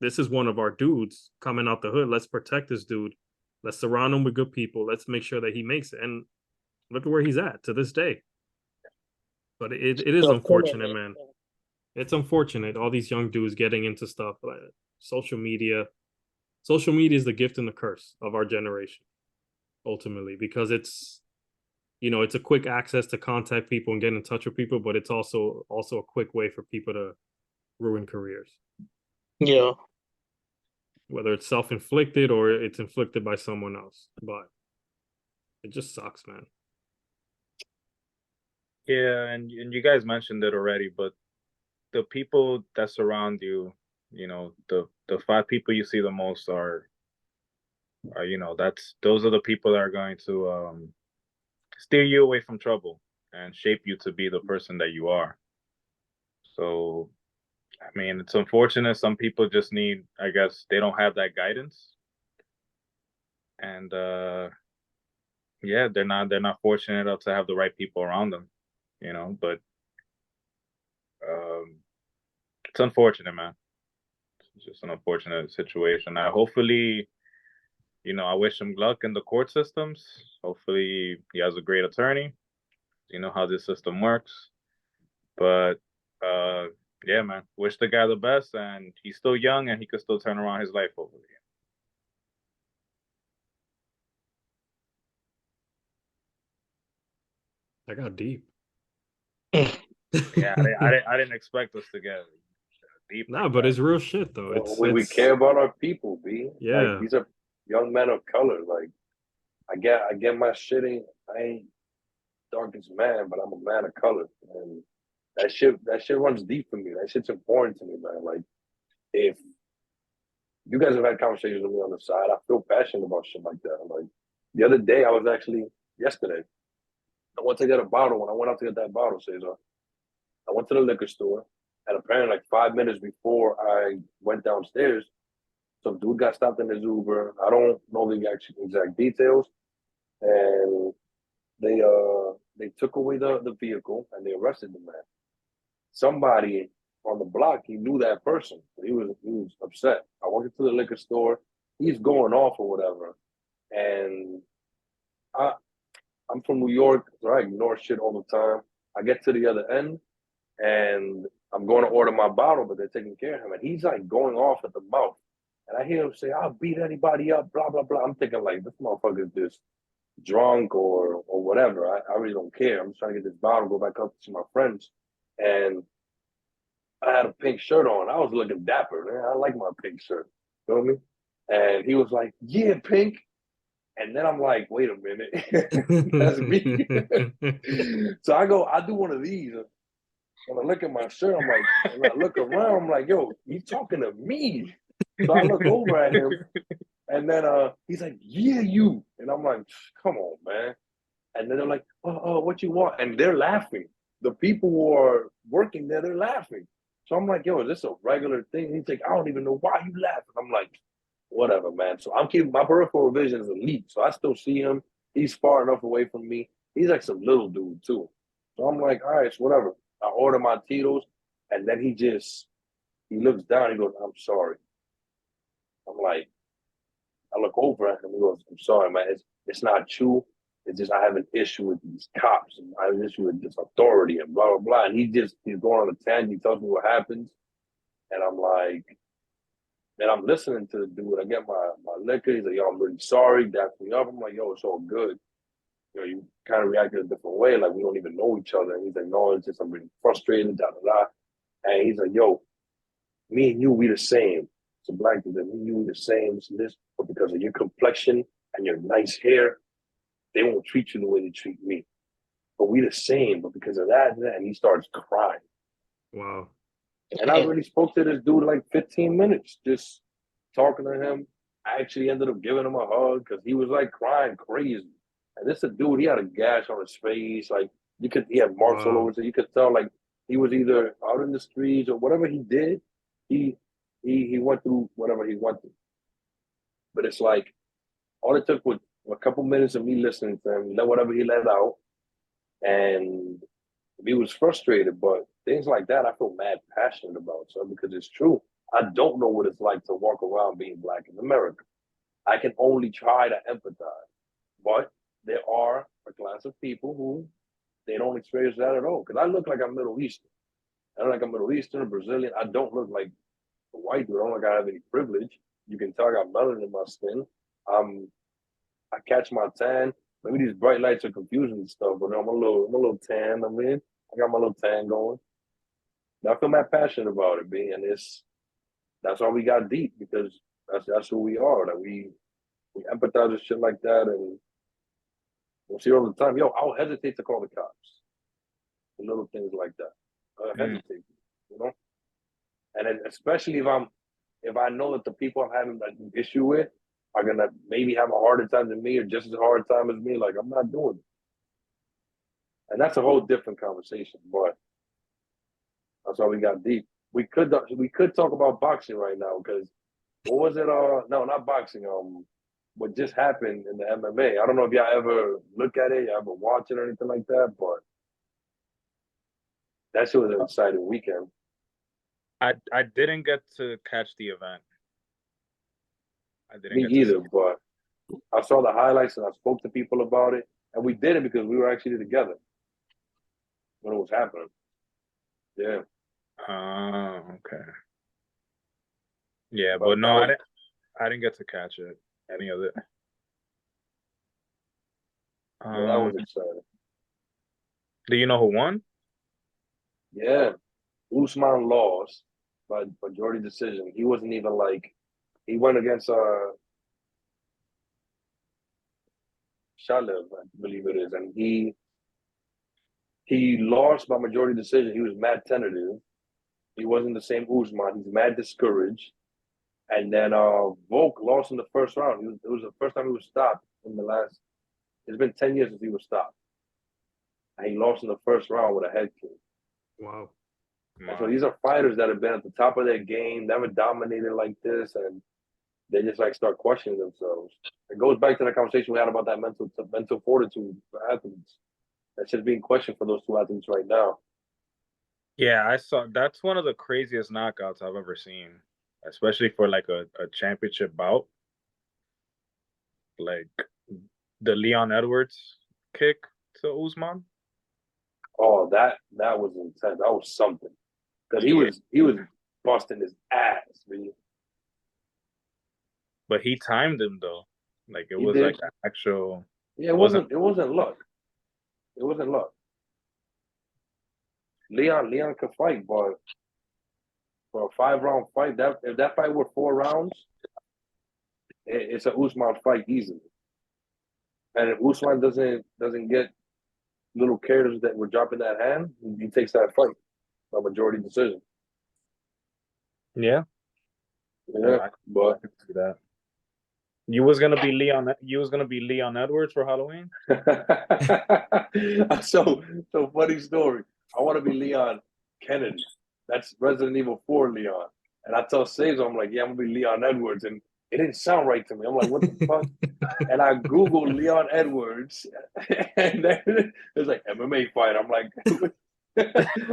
this is one of our dudes coming out the hood. Let's protect this dude. Let's surround him with good people. Let's make sure that he makes it. And look at where he's at to this day. But it is unfortunate, man. It's unfortunate, all these young dudes getting into stuff like social media. Social media is the gift and the curse of our generation, ultimately, because it's, you know, it's a quick access to contact people and get in touch with people, but it's also a quick way for people to ruin careers. Yeah. Whether it's self-inflicted or it's inflicted by someone else. But it just sucks, man. Yeah, and you guys mentioned it already, but the people that surround you, you know, the 5 people you see the most are you know, those are the people that are going to steer you away from trouble and shape you to be the person that you are. So, I mean, it's unfortunate. Some people just need, I guess, they don't have that guidance, and yeah, they're not fortunate enough to have the right people around them, you know. But it's unfortunate, man. It's just an unfortunate situation. Hopefully, you know, I wish him luck in the court systems. Hopefully, he has a great attorney. You know how this system works. But yeah, man, wish the guy the best, and he's still young, and he could still turn around his life, hopefully. That got deep. Yeah, I didn't expect us to get deep. Nah, like but that. it's real shit though. we care about our people, B. Yeah. Like, these are young men of color. Like, I get my shit I ain't darkest man, but I'm a man of color. And that shit runs deep for me. That shit's important to me, man. Like, if you guys have had conversations with me on the side, I feel passionate about shit like that. Like, the other day, yesterday, I went to get a bottle. When I went out to get that bottle, Cesar, I went to the liquor store, and apparently, like 5 minutes before I went downstairs, some dude got stopped in his Uber. I don't know the exact details, and they took away the vehicle and they arrested the man. Somebody on the block, he knew that person. He was upset. I went into the liquor store. He's going off or whatever, and I'm from New York, so I ignore shit all the time. I get to the other end, and I'm going to order my bottle, but they're taking care of him, and he's like going off at the mouth. And I hear him say, "I'll beat anybody up," blah blah blah. I'm thinking like, this motherfucker is just drunk or whatever. I really don't care. I'm just trying to get this bottle, go back up to see my friends, and I had a pink shirt on. I was looking dapper, man. I like my pink shirt. Feel me? And he was like, "Yeah, pink." And then I'm like, wait a minute, that's me. So I do one of these. And I look at my shirt, I'm like, and I look around, I'm like, yo, he's talking to me. So I look over at him, and then he's like, yeah, you. And I'm like, come on, man. And then they're like, oh, what you want? And they're laughing. The people who are working there, they're laughing. So I'm like, yo, is this a regular thing? He's like, I don't even know why you laughing. I'm like, whatever, man. So I'm keeping my peripheral vision is elite, so I still see him. He's far enough away from me. He's like some little dude too. So I'm like, all right, so whatever. I order my Tito's, and then he looks down. He goes, "I'm sorry." I'm like, I look over at him. He goes, "I'm sorry, man. It's not you. It's just I have an issue with these cops, and I have an issue with this authority, and blah blah blah." And he's going on a tangent. He tells me what happens, and I'm like, and I'm listening to the dude. I get my liquor. He's like, "Yo, I'm really sorry." Daps me up. I'm like, "Yo, it's all good." You kind of reacted a different way, like we don't even know each other. And he's like, "No, it's just I'm really frustrated." Da da da. And he's like, "Yo, me and you, we the same." So black dude, me and you, we the same. So this, but because of your complexion and your nice hair, they won't treat you the way they treat me. But we the same. But because of that, and he starts crying. Wow. And I really spoke to this dude like 15 minutes, just talking to him. I actually ended up giving him a hug because he was like crying crazy. And this a dude, he had a gash on his face. Like he had marks all over. So you could tell like he was either out in the streets or whatever he did. He he went through whatever he went through. But it's like all it took was a couple minutes of me listening to him, let whatever he let out, and he was frustrated. But things like that, I feel mad passionate about, so because it's true. I don't know what it's like to walk around being black in America. I can only try to empathize, but there are a class of people who they don't experience that at all. Because I look like I'm Middle Eastern. I look like I'm Middle Eastern, Brazilian. I don't look like a white dude. I don't look like I have any privilege. You can tell I got melanin in my skin. Um, I catch my tan. Maybe these bright lights are confusing and stuff, but I'm a little tan. I mean, I got my little tan going. And I feel that passionate about it, being and that's why we got deep because that's who we are. That we empathize with shit like that, and we'll see all the time. Yo, I'll hesitate to call the cops for little things like that. I'll hesitate, you know. And then especially if I know that the people I'm having an issue with are gonna maybe have a harder time than me or just as hard time as me, like I'm not doing it. And that's a whole different conversation. But that's why we got deep. We could talk about boxing right now because what was it? No, not boxing. What just happened in the MMA? I don't know if y'all ever look at it, y'all ever watch it or anything like that, but that shit was an exciting weekend. I didn't get to catch the event. I didn't Me get either, to but I saw the highlights and I spoke to people about it, and we did it because we were actually together when it was happening. Yeah. Oh, okay. Yeah, But but no, I didn't get to catch it. Any of it. yeah, that was exciting. Do you know who won? Yeah. Usman lost by majority decision. He wasn't even like he went against Shalev, I believe it is, and he lost by majority decision. He was mad tentative. He wasn't the same Usman. He's mad discouraged. And then Volk lost in the first round. It was the first time he was stopped in the last. It's been 10 years since he was stopped, and he lost in the first round with a head kick. Wow. And so these are fighters that have been at the top of their game, never dominated like this, and they just like start questioning themselves. It goes back to the conversation we had about that mental fortitude for athletes. That's just being questioned for those two athletes right now. Yeah, I saw that's one of the craziest knockouts I've ever seen, especially for like a championship bout. Like the Leon Edwards kick to Usman. Oh, that was intense. That was something because he was busting his ass, man. But he timed him though. Like it He was did. like actual. Yeah, it wasn't luck. It wasn't luck. Leon could fight, but for a 5 round fight, that if that fight were 4 rounds, it's a Usman fight easily. And if Usman doesn't get little cares that we're dropping that hand, he takes that fight by majority decision. Yeah, Yeah, I can see that. You was gonna be Leon Edwards for Halloween. so funny story. I want to be Leon Kennedy. That's Resident Evil 4 Leon. And I tell Saves, I'm like, yeah, I'm gonna be Leon Edwards. And It didn't sound right to me. I'm like, what the fuck? And I Googled Leon Edwards, and then it's like MMA fight. I'm like,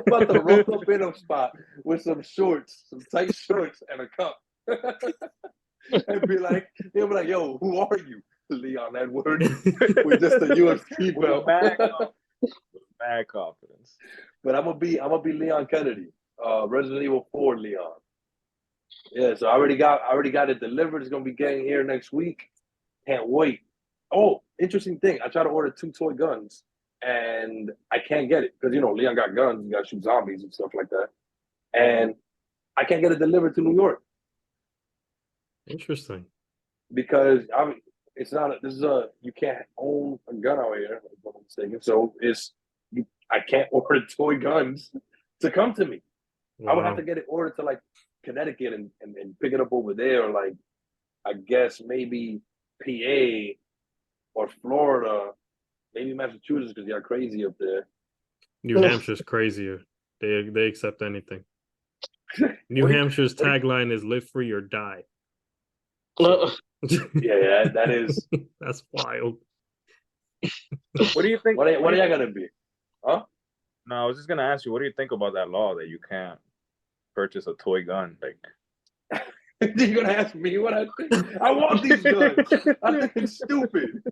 about to roll up in a spot with some shorts, some tight shorts, and a cup. And be like, he'll be like, yo, who are you? Leon Edwards with just a UFC belt. Mad confidence. But I'm gonna be Leon Kennedy, Resident Evil 4 Leon. Yeah, so I already got it delivered. It's gonna be getting here next week. Can't wait. Oh, interesting thing. I tried to order 2 toy guns and I can't get it because Leon got guns, you gotta shoot zombies and stuff like that. And I can't get it delivered to New York Interesting. because it's not this is a you can't own a gun out here, if I'm not mistaken. So I can't order toy guns to come to me. Wow. I would have to get it ordered to like Connecticut and pick it up over there, or like I guess maybe PA or Florida, maybe Massachusetts because they're crazy up there. New Hampshire's crazier. They accept anything. New Hampshire's tagline is "Live free or die." So. Yeah, that is. That's wild. What do you think? What are y'all gonna be? Huh? No, I was just gonna ask you. What do you think about that law that you can't purchase a toy gun? Like, you're gonna ask me what I think? I want these guns. I think it's stupid.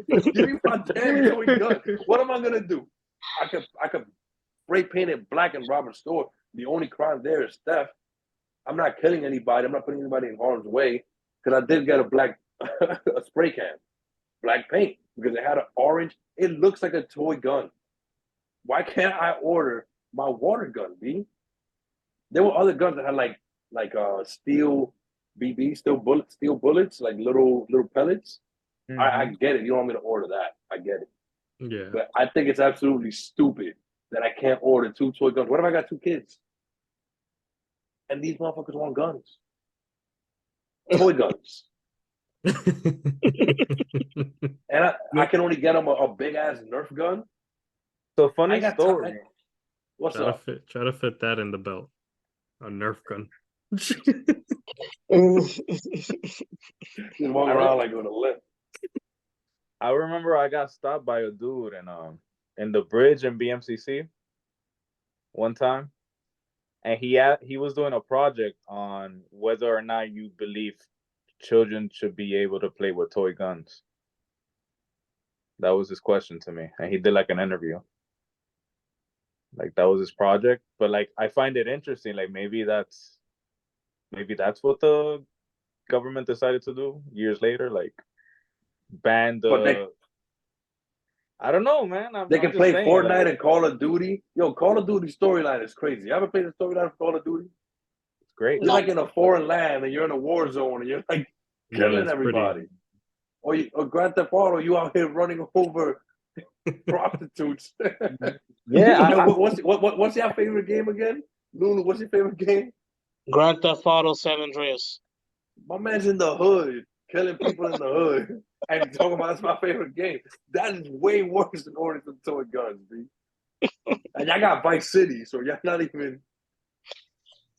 Give me my damn toy gun. What am I gonna do? I could spray paint it black and rob a store. The only crime there is theft. I'm not killing anybody. I'm not putting anybody in harm's way because I did get a black a spray can, black paint because it had an orange. It looks like a toy gun. Why can't I order my water gun, B? There were other guns that had like steel BB, steel bullets, like little pellets. mm-hmm. I get it. You don't want me to order that. I get it. Yeah. But I think it's absolutely stupid that I can't order 2 toy guns. What if I got 2 kids? And these motherfuckers want guns. Toy guns. And I can only get them a big ass Nerf gun. So funny story. What's try up? Try to fit that in the belt. A Nerf gun. Just walking around like with a lip. I remember I got stopped by a dude in the bridge in BMCC one time, and he was doing a project on whether or not you believe children should be able to play with toy guns. That was his question to me, and he did like an interview. Like that was his project, but like I find it interesting. Like maybe that's what the government decided to do years later, like ban the. I don't know, man. They can play Fortnite and Call of Duty. Yo, Call of Duty storyline is crazy. You ever played the storyline of Call of Duty? It's great. You're like in a foreign land and you're in a war zone and you're like killing everybody. Pretty... Or Grand Theft Auto, you out here running over prostitutes. Yeah. What's your favorite game again? Lulu, what's your favorite game? Grand Theft Auto San Andreas. My man's in the hood, killing people in the hood, and talking about that's my favorite game. That is way worse than ordering some toy guns, B. And y'all got Vice City, so y'all not even.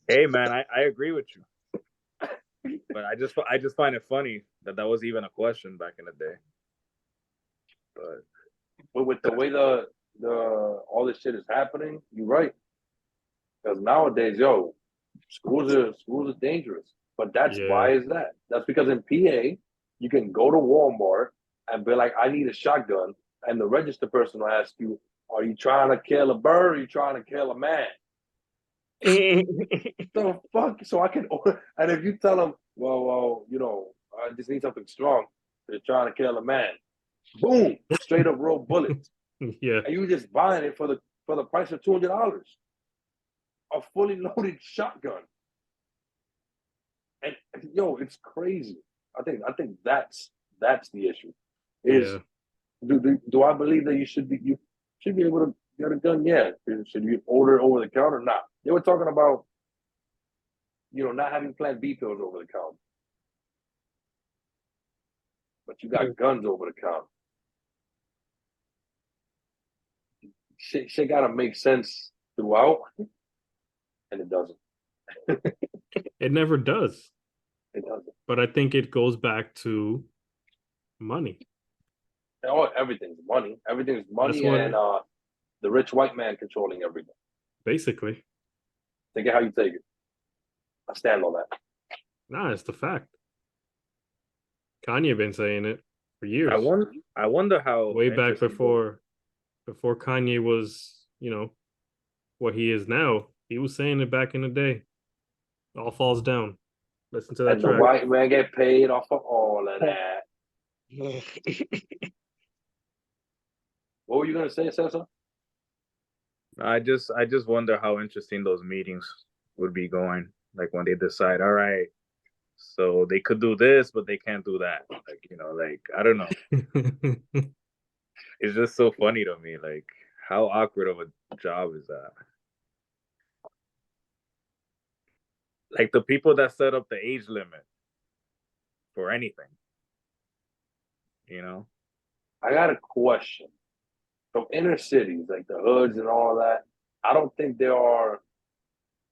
Hey man, I agree with you, but I just find it funny that was even a question back in the day. But with the way the all this shit is happening, you're right. Because nowadays, yo, schools are dangerous. But why is that? That's because in PA, you can go to Walmart and be like, I need a shotgun. And the register person will ask you, are you trying to kill a bird or are you trying to kill a man? So fuck. So I can order. And if you tell them, well, I just need something strong. They're trying to kill a man. Boom. Straight up roll bullets. Yeah. And you just buying it for the price of $200. A fully loaded shotgun. And yo, it's crazy. I think that's the issue. Do I believe that you should be able to get a gun? Yeah. Should you order over the counter? Nah. They were talking about not having Plan B pills over the counter. But you got guns over the counter. Shit gotta make sense throughout, and it doesn't. It never does. It doesn't. But I think it goes back to money. Oh, everything's money. Everything's money, what- and the rich white man controlling everything. Basically. Take it how you take it. I stand on that. Nah, it's the fact. Kanye been saying it for years. I wonder how Way back interesting before Kanye was, what he is now. He was saying it back in the day. All falls down. Listen to that And the track. white man get paid off of all of that. What were you gonna say, Cesar? I just wonder how interesting those meetings would be going. Like when they decide, all right, so they could do this, but they can't do that. Like I don't know. It's just so funny to me. Like how awkward of a job is that? Like the people that set up the age limit for anything. I got a question. From inner cities, like the hoods and all that, I don't think there are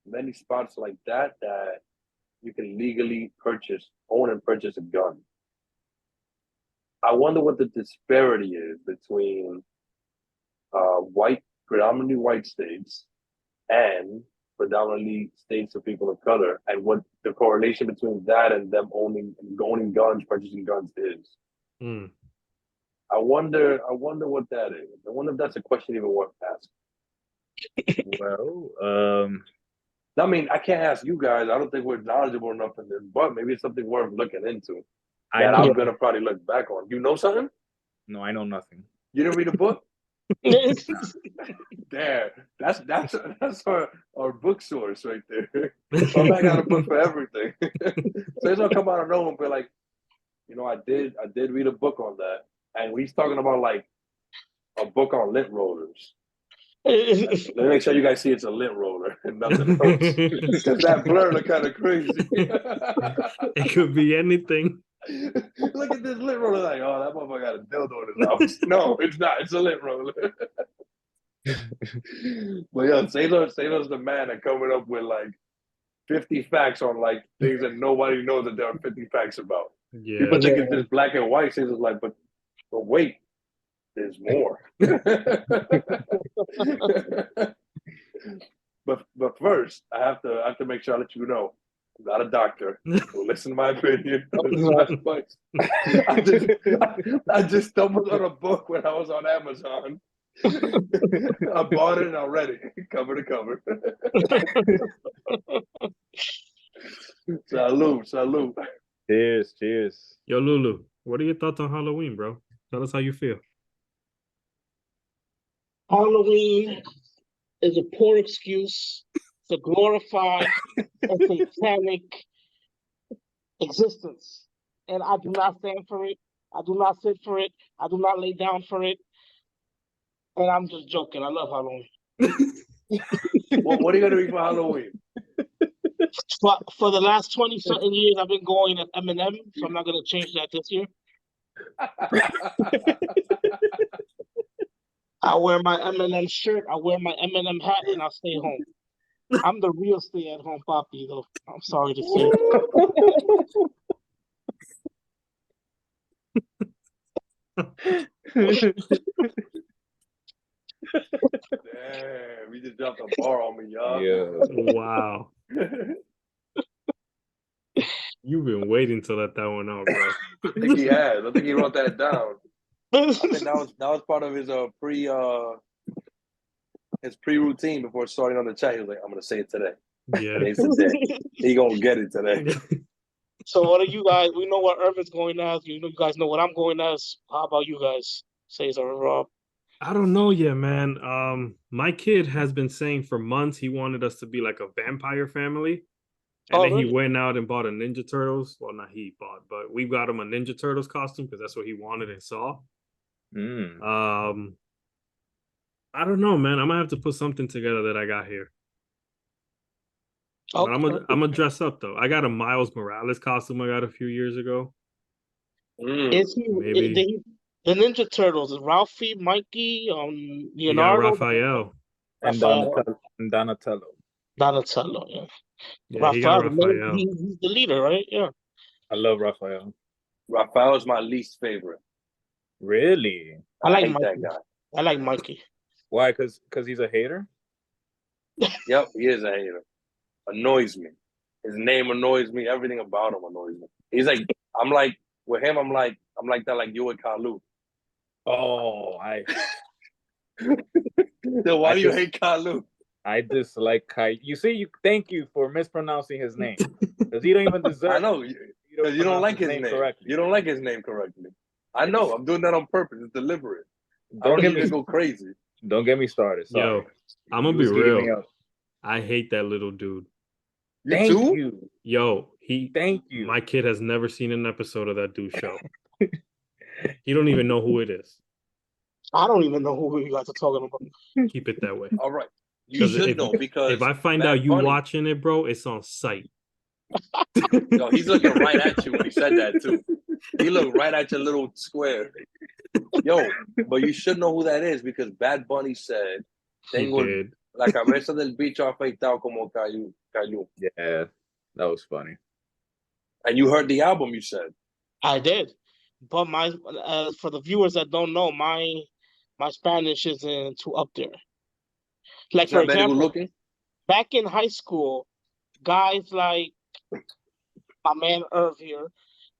many spots like that you can legally own and purchase a gun. I wonder what the disparity is between predominantly white states and predominantly states of people of color, and what the correlation between that and them owning guns, purchasing guns is. Mm. I wonder what that is. I wonder if that's a question even worth asking. Well, I mean, I can't ask you guys. I don't think we're knowledgeable enough in this, but maybe it's something worth looking into that I'm gonna probably look back on. You know something? No, I know nothing. You didn't read a book? There, that's our book source right there. So I got a book for everything. So it's gonna come out of nowhere and be like, I did read a book on that, and he's talking about like a book on lint rollers. Let me make sure you guys see it's a lint roller and nothing else. Because that blur look kind of crazy. It could be anything. Look at this lint roller, like, oh, that motherfucker got a dildo in his house. No, it's not. It's a lint roller. But yeah, Sailor's the man that coming up with like 50 facts on like things that nobody knows that there are 50 facts about. Yeah. People think it's just black and white. Sailor's like, but wait, there's more. But first, I have to make sure I let you know I'm not a doctor. So listen to my opinion. I just stumbled on a book when I was on Amazon. I bought it and I read it cover to cover. Salute. Cheers. Yo, Lulu, what are your thoughts on Halloween, bro? Tell us how you feel. Halloween is a poor excuse to glorify a satanic existence. And I do not stand for it. I do not sit for it. I do not lay down for it. And I'm just joking. I love Halloween. What are you going to read for Halloween? For the last 20-something years, I've been going at Eminem, so I'm not going to change that this year. I wear my Eminem shirt, I wear my Eminem hat, and I stay home. I'm the real stay-at-home poppy, though. I'm sorry to say. Damn, you just dropped a bar on me, y'all. Yeah. Wow. You've been waiting to let that one out, bro. I think he has. I think he wrote that down. I think that was part of his pre-routine before starting on the chat. He was like, I'm gonna say it today. Yeah. Today's the day. He gonna get it today. So what are you guys? We know what Irvin's going as. You guys know what I'm going as. How about you guys? Cesar and Rob. I don't know yet, man. My kid has been saying for months he wanted us to be like a vampire family. And then really? he went out and bought a Ninja Turtles. Well, not he bought, but we got him a Ninja Turtles costume because that's what he wanted and saw. I don't know, man. I'm gonna have to put something together that I got here. Okay. But I'm gonna dress up though. I got a Miles Morales costume I got a few years ago. Is he Maybe. the Ninja Turtles? Is Ralphie, Mikey, You Leonardo? got Raphael. And Donatello. Donatello, yeah. Yeah, he got Raphael, Raphael. he's the leader, right? Yeah. I love Raphael. Rafael is my least favorite. Really? I like hate that Mikey. guy. I like Mikey. Why? Because he's a hater? Yep, he is a hater. Annoys me. His name annoys me. Everything about him annoys me. He's like, I'm like, with him, I'm like that, like you and Kalu. Oh, Then why do you hate Kalu? I dislike Kai. You see, thank you for mispronouncing his name. Because he don't even deserve I know, because you don't pronounce like his name. correctly. You don't like his name correctly. I know. I'm doing that on purpose. It's deliberate. I Don't don't get need me to go crazy. Don't get me started. Sorry. Yo, I'm gonna You be was heating me real. up. I hate that little dude. You Thank too? you. Yo, Thank you. my kid has never seen an episode of that dude show. He don't even know who it is. I don't even know who you guys are talking about. Keep it that way. All right. You should know, because if I find Bad out you Bunny- watching it, bro, it's on sight. Yo, he's looking right at you when he said that too. He looked right at your little square. Yo, but you should know who that is, because Bad Bunny said, He "Tengo did. la cabeza del bicho afeitado como cayó." Yeah, that was funny. And you heard the album, you said. I did, but my for the viewers that don't know, my Spanish isn't too up there. Like, It's for not very good example, looking. back in high school, guys like my man Irv here,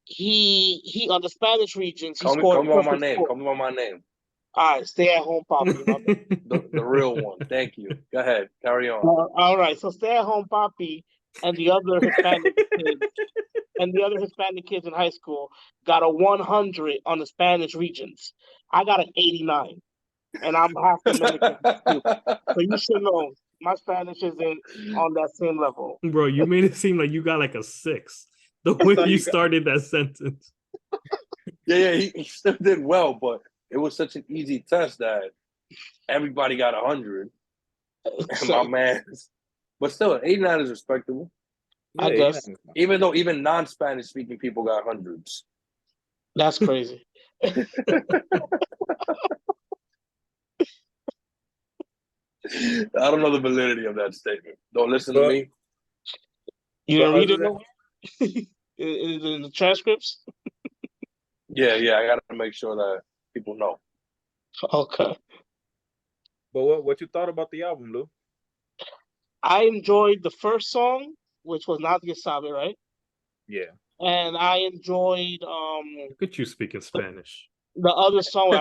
he on the Spanish regions, he Call me scored by my perfect name. score. Call me by my name. All right, stay at home, Poppy. The real one. Thank you. Go ahead. Carry on. All right, so stay at home, Poppy, and the other Hispanic kids in high school got a 100 on the Spanish regions. I got an 89, and I'm half Dominican too. So you should know my Spanish isn't on that same level. Bro, you made it seem like you got like a 6. The way you started that sentence. Yeah, he still did well, but it was such an easy test that everybody got 100. And my man's, but still, 89 is respectable. I guess. Even though even non-Spanish speaking people got hundreds. That's crazy. I don't know the validity of that statement. Don't listen to me. You didn't read it, no? Is it in the transcripts? Yeah, I got to make sure that people know. Okay. But what you thought about the album, Lou? I enjoyed the first song, which was Nadie Sabe, right? Yeah. And I enjoyed Look at you speaking Spanish. the other song,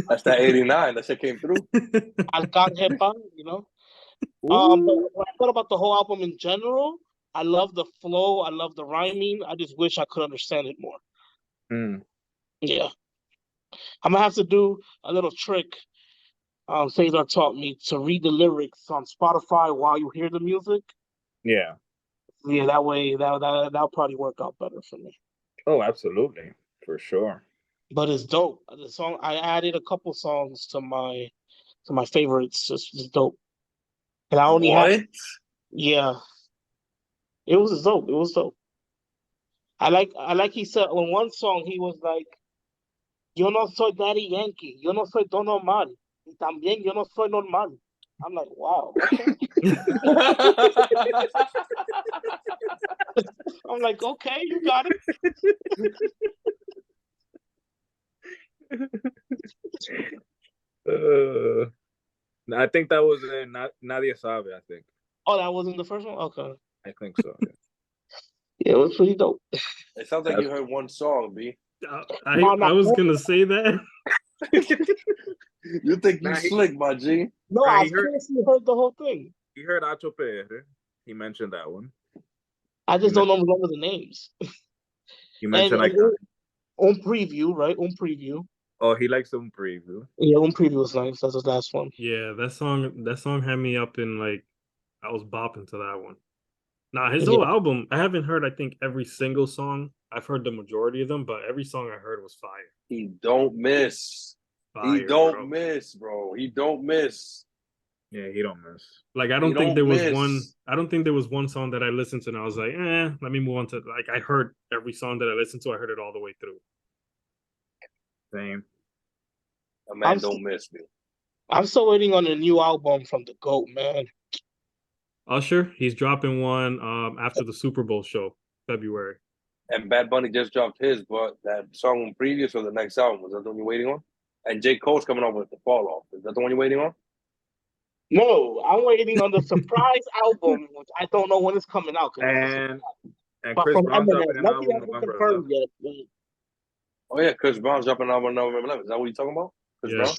That's that 89. That shit came through. Alcanjepa, you know. But what I thought about the whole album in general, I love the flow, I love the rhyming. I just wish I could understand it more. Yeah. I'm gonna have to do a little trick. Cesar taught me to read the lyrics on Spotify while you hear the music. Yeah. Yeah, that way that'll probably work out better for me. Oh, absolutely, for sure. But it's dope. The song, I added a couple songs to my favorites. It's dope. And I only had, yeah. It was dope. It was dope. I like he said on one song he was like, "Yo no soy Daddy Yankee. Yo no soy Don Omar. Y también yo no soy normal." I'm like, wow. Okay. I'm like, okay, you got it. I think that was in Nadie Sabe, I think. Oh, that wasn't the first one? Okay. I think so. Yeah. Yeah, it was pretty dope. It sounds like you heard one song, B. I was gonna say that. You think you slick, my G? No, I heard the whole thing. He heard Acho PR. He mentioned that one. I just don't remember the names. You mentioned on preview, right? On preview. Oh, he likes some preview. Yeah, on preview was nice. That's the last one. Yeah, that song had me up in, like, I was bopping to that one. Nah, his whole album, I haven't heard, I think, every single song. I've heard the majority of them, but every song I heard was fire. He don't miss. He don't miss, bro. He don't miss. Yeah, he don't miss. Like, I don't think there was one song that I listened to and I was like, let me move on to, like, I heard every song that I listened to, I heard it all the way through. Same. A man don't miss me. I'm still waiting on a new album from the GOAT, man. Usher, he's dropping one after the Super Bowl show, February. And Bad Bunny just dropped his, but that song previous or the next album, was that the one you're waiting on? And J. Cole's coming up with the Fall Off. Is that the one you're waiting on? No, I'm waiting on the surprise album, which I don't know when it's coming out. And But Chris from Brown's Eminem, dropping an nothing album has been November confirmed 11th. yet. Oh yeah, Chris Brown's dropping an album on November 11th. Is that what you're talking about? Chris Yeah.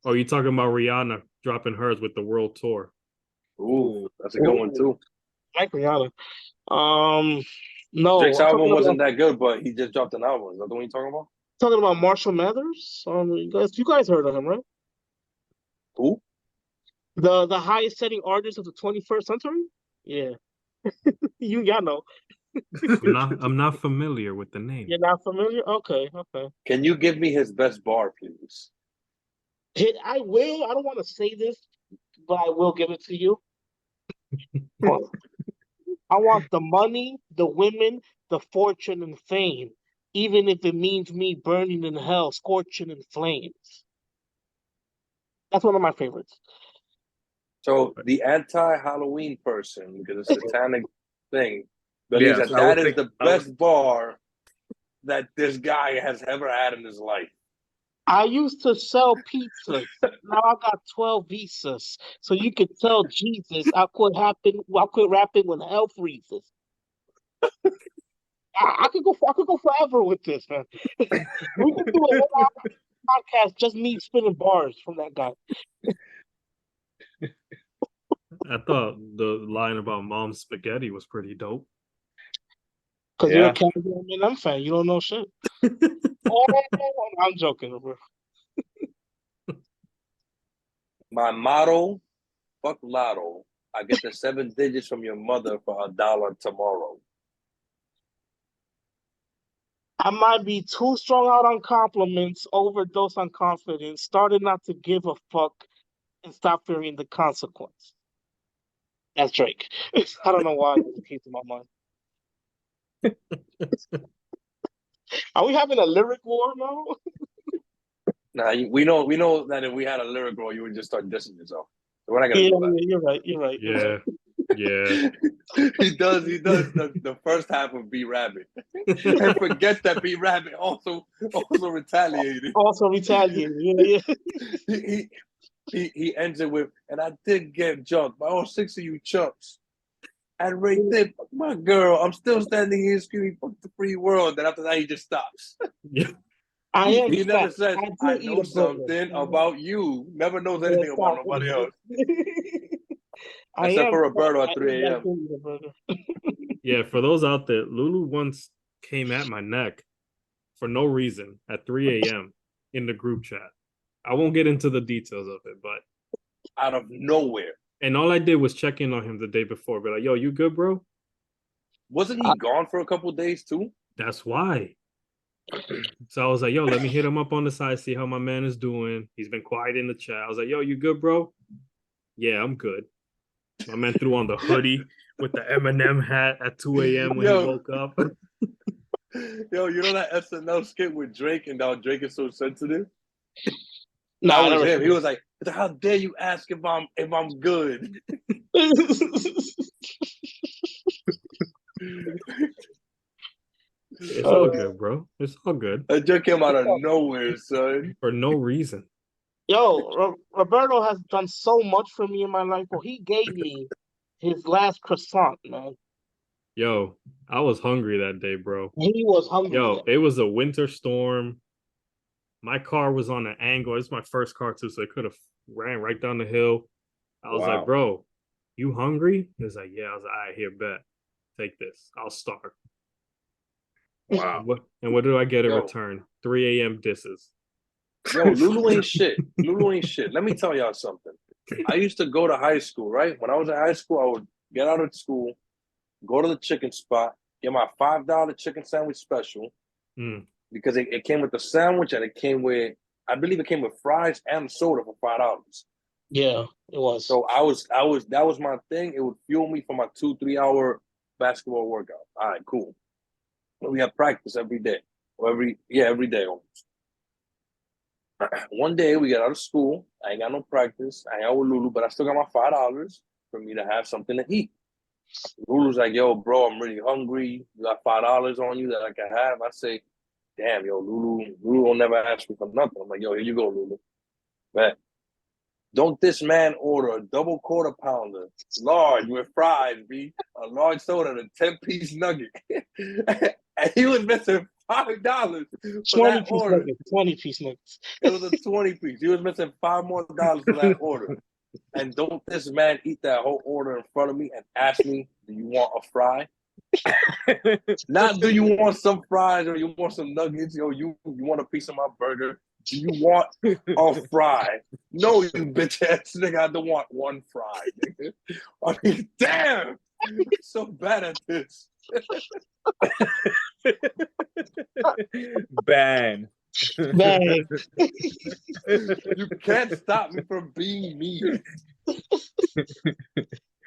Oh, you talking about Rihanna dropping hers with the world tour? Brown? Ooh, that's a good one too. Like Rihanna. No, Drake's I'm album wasn't that good, but he just dropped an album. Is that the one you're talking about? talking about Marshall Mathers. You guys heard of him, right? Who? The highest setting artist of the 21st century? Yeah. Y'all know. I'm not familiar with the name. You're not familiar? Okay. Can you give me his best bar, please? I will. I don't want to say this, but I will give it to you. I want the money, the women, the fortune, and fame, even if it means me burning in hell, scorching in flames. That's one of my favorites. So the anti-Halloween person, because it's a satanic thing, believes Yes, that is the best bar that this guy has ever had in his life. I used to sell pizzas. Now I got 12 visas. So you could tell Jesus I quit rapping when hell freezes. I could go forever with this, man. We could do a whole podcast just me spinning bars from that guy. I thought the line about mom's spaghetti was pretty dope. Because you're a Cowboy M&M fan. You don't know shit. I'm joking, bro. My motto, fuck lotto. I get the 7 digits from your mother for $1 tomorrow. I might be too strong out on compliments, overdose on confidence, started not to give a fuck, and stop fearing the consequence. That's Drake. I don't know why it keeps in my mind. Are we having a lyric war now? Nah, we know that if we had a lyric roll, you would just start dissing yourself. So we're not gonna do that. You're right. Yeah. He does the first half of B Rabbit. And forgets that B Rabbit also retaliated. Also retaliated. Yeah. He ends it with, and I did get jumped by all 6 of you chumps. And right there, my girl, I'm still standing here screaming, fuck the free world. Then after that, he just stops. Yeah. He never says, I know something about you. Never knows anything about nobody else. Except for Roberto at 3 a.m. Yeah, for those out there, Lulu once came at my neck for no reason at 3 a.m. in the group chat. I won't get into the details of it, but out of nowhere. And all I did was check in on him the day before, be like, yo, you good, bro? Wasn't he gone for a couple of days too? That's why. So I was like, yo, let me hit him up on the side, see how my man is doing. He's been quiet in the chat. I was like, yo, you good, bro? Yeah, I'm good. My man threw on the hoodie with the Eminem hat at 2 a.m. when he woke up. Yo, you know that SNL skit with Drake and how Drake is so sensitive? Nah, that was him. He was like, how dare you ask if I'm good? It's all good, bro. It's all good. That joke came out of nowhere, son. For no reason. Yo, Roberto has done so much for me in my life. Well, he gave me his last croissant, man. Yo, I was hungry that day, bro. He was hungry. Yo, it was a winter storm. My car was on an angle. It's my first car too, so it could have ran right down the hill. I was like, bro, you hungry? He was like, yeah. I was like, all right, here, bet. Take this. I'll starve. Wow. And what do I get in return? 3 a.m. disses. Yo, Lulu ain't shit. Lulu ain't shit. Let me tell y'all something. I used to go to high school, right? When I was in high school, I would get out of school, go to the chicken spot, get my $5 chicken sandwich special. Because it came with the sandwich and it came with, I believe it came with fries and soda for $5. Yeah, it was. So that was my thing. It would fuel me for my 2-3 hour basketball workout. All right, cool. We have practice every day. Or every day almost. One day we get out of school. I ain't got no practice. I ain't out with Lulu, but I still got my $5 for me to have something to eat. Lulu's like, yo, bro, I'm really hungry. You got $5 on you that I can have? I say, damn, yo, Lulu will never ask me for nothing. I'm like, yo, here you go, Lulu. Man, don't this man order a double quarter pounder, large with fries, B, a large soda, and a 10-piece nugget. And he was missing $5 for that order. 20-piece nuggets. It was a 20-piece. He was missing $5 more for that order. And don't this man eat that whole order in front of me and ask me, do you want a fry? Not do you want some fries or you want some nuggets? Yo, you want a piece of my burger? Do you want a fry? No, you bitch ass nigga, I don't want one fry, nigga. I mean, damn, I'm so bad at this. Ban. Bang. You can't stop me from being me.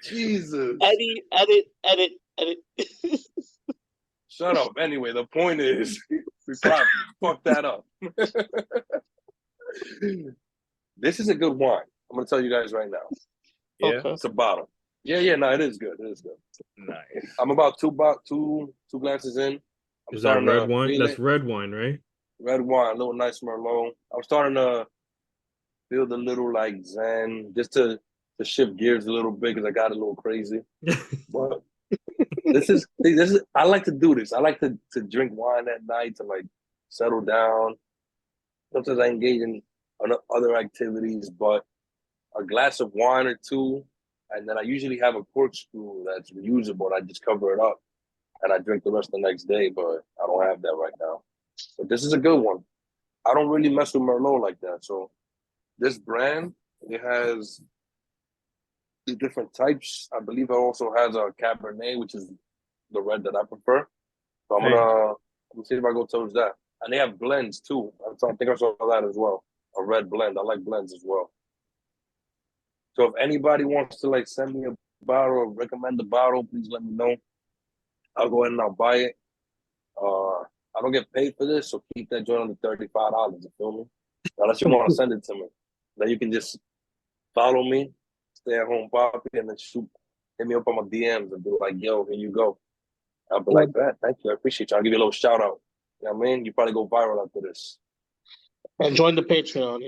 Jesus. Edit. Shut up. Anyway, the point is, we probably fucked that up. This is a good wine. I'm gonna tell you guys right now. Yeah. Okay. It's a bottle. Yeah. No, it is good. It is good. Nice. I'm about two glasses in. Is that red wine? That's red wine, right? Red wine, a little nice Merlot. I'm starting to feel the little like zen, just to shift gears a little bit because I got a little crazy. But this is I like to do this. I like to drink wine at night to like settle down. Sometimes I engage in other activities, but a glass of wine or two, and then I usually have a corkscrew that's reusable. And I just cover it up, and I drink the rest the next day. But I don't have that right now. But this is a good one. I don't really mess with Merlot like that. So this brand, it has the different types. I believe it also has a Cabernet, which is the red that I prefer. So I'm gonna see if I go towards that. And they have blends too. I think I saw that as well. A red blend. I like blends as well. So if anybody wants to like send me a bottle or recommend a bottle, please let me know. I'll go ahead and I'll buy it. I don't get paid for this, so keep that joint under $35. You feel me? Unless you want to send it to me, then you can just follow me, stay at home, Poppy, and then hit me up on my DMs and be like, "Yo, here you go." I'll be like, "That, thank you, I appreciate you." I'll give you a little shout out. You know what I mean? You probably go viral after this. And join the Patreon.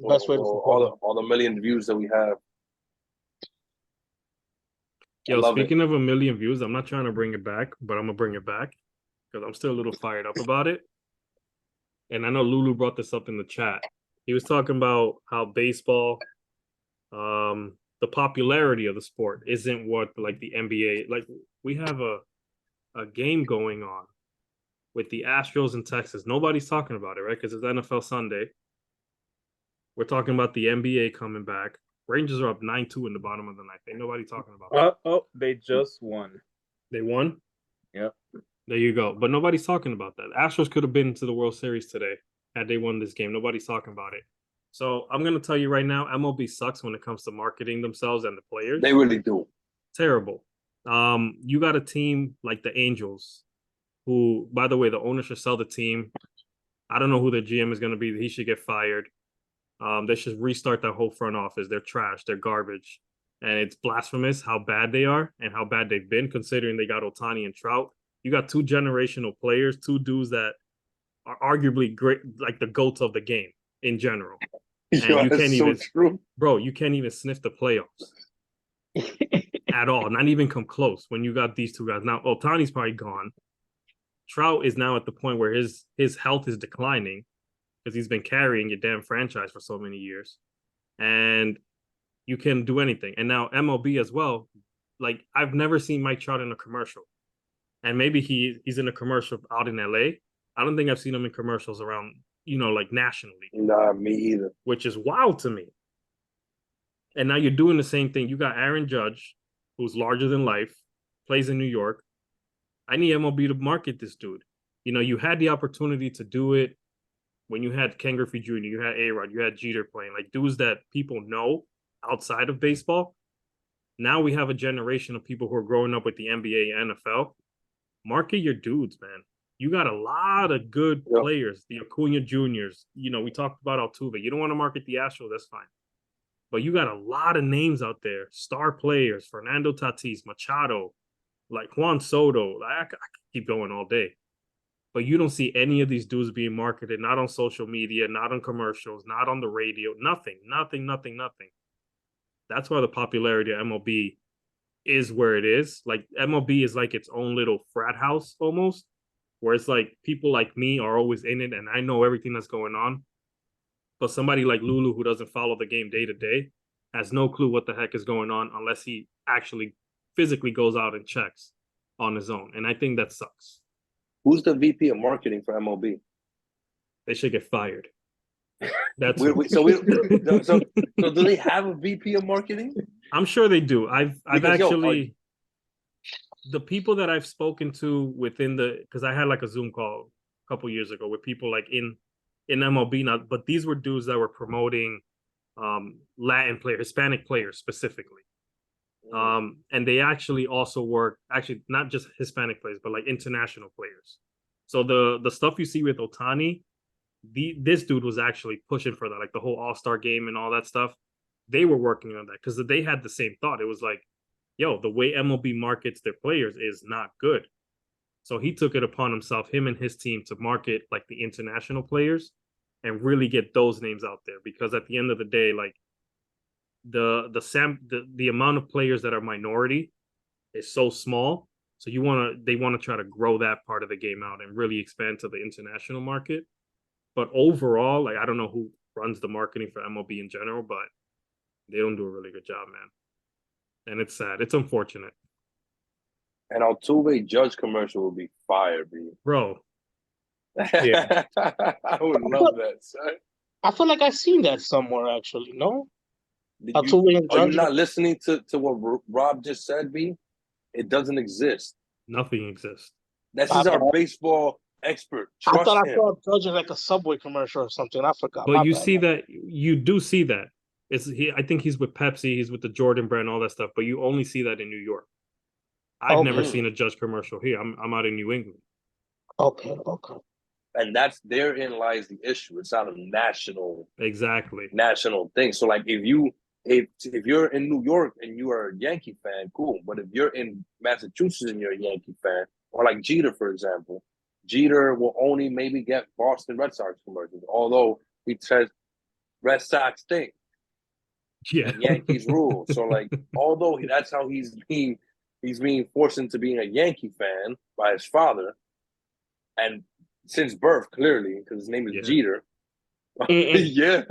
Best way to support all the million views that we have. Yo, speaking of a million views, I'm not trying to bring it back, but I'm gonna bring it back because I'm still a little fired up about it. And I know Lulu brought this up in the chat. He was talking about how baseball, the popularity of the sport isn't what like the NBA. Like we have a game going on with the Astros in Texas. Nobody's talking about it, right? Because it's NFL Sunday. We're talking about the NBA coming back. Rangers are up 9-2 in the bottom of the ninth. Ain't nobody talking about it. They just won. They won? Yep. There you go. But nobody's talking about that. Astros could have been to the World Series today had they won this game. Nobody's talking about it. So I'm going to tell you right now, MLB sucks when it comes to marketing themselves and the players. They really do. Terrible. You got a team like the Angels, who, by the way, the owner should sell the team. I don't know who the GM is going to be. He should get fired. They should restart that whole front office. They're trash. They're garbage. And it's blasphemous how bad they are and how bad they've been, considering they got Ohtani and Trout. You got two generational players, two dudes that are arguably great, like the GOATs of the game in general. And you can't even, bro, you can't even sniff the playoffs at all. Not even come close when you got these two guys. Now, Ohtani's probably gone. Trout is now at the point where his health is declining because he's been carrying your damn franchise for so many years. And you can do anything. And now MLB as well. Like, I've never seen Mike Trout in a commercial. And maybe he's in a commercial out in LA. I don't think I've seen him in commercials around, like nationally. Nah, me either. Which is wild to me. And now you're doing the same thing. You got Aaron Judge, who's larger than life, plays in New York. I need MLB to market this dude. You had the opportunity to do it when you had Ken Griffey Jr., you had A-Rod, you had Jeter playing, like dudes that people know outside of baseball. Now we have a generation of people who are growing up with the NBA and NFL. Market your dudes, man. You got a lot of good players, the Acuna Juniors. We talked about Altuve. You don't want to market the Astros, that's fine. But you got a lot of names out there, star players, Fernando Tatis, Machado, like Juan Soto. I could keep going all day. But you don't see any of these dudes being marketed, not on social media, not on commercials, not on the radio, nothing. That's why the popularity of MLB is where it is. Like MLB is like its own little frat house almost, where it's like people like me are always in it and I know everything that's going on. But somebody like Lulu, who doesn't follow the game day to day, has no clue what the heck is going on unless he actually physically goes out and checks on his own. And I think that sucks. Who's the VP of marketing for MLB? They should get fired. That's so do they have a VP of marketing? I'm sure they do. I've actually the people that I've spoken to within because I had like a Zoom call a couple years ago with people like in MLB now, but these were dudes that were promoting Latin players, Hispanic players specifically. And they actually also work, actually not just Hispanic players, but like international players. So the stuff you see with Ohtani, this dude was actually pushing for that, like the whole All-Star game and all that stuff. They were working on that because they had the same thought. It was like, yo, the way MLB markets their players is not good. So he took it upon himself, him and his team, to market like the international players and really get those names out there. Because at the end of the day, like the amount of players that are minority is so small. So they want to try to grow that part of the game out and really expand to the international market. But overall, like I don't know who runs the marketing for MLB in general, but they don't do a really good job, man. And it's sad. It's unfortunate. And Altuve Judge commercial will be fire, bro. Yeah. I would love that, son. I feel like I've seen that somewhere, actually. No? Are you not listening to what Rob just said, B? It doesn't exist. Nothing exists. This is our baseball expert. I thought I saw Judge in like a Subway commercial or something. I forgot. But you see that, you do see that. I think he's with Pepsi, he's with the Jordan brand, all that stuff, but you only see that in New York. I've never seen a Judge commercial here. I'm out in New England. Okay. And therein lies the issue. It's not a national thing. So like if you're in New York and you are a Yankee fan, cool. But if you're in Massachusetts and you're a Yankee fan, or like Jeter, for example, Jeter will only maybe get Boston Red Sox commercials, although he says Red Sox thing. Yeah. And Yankees rule. So like, although that's how he's being forced into being a Yankee fan by his father, and since birth, clearly, because his name is Jeter. Yeah.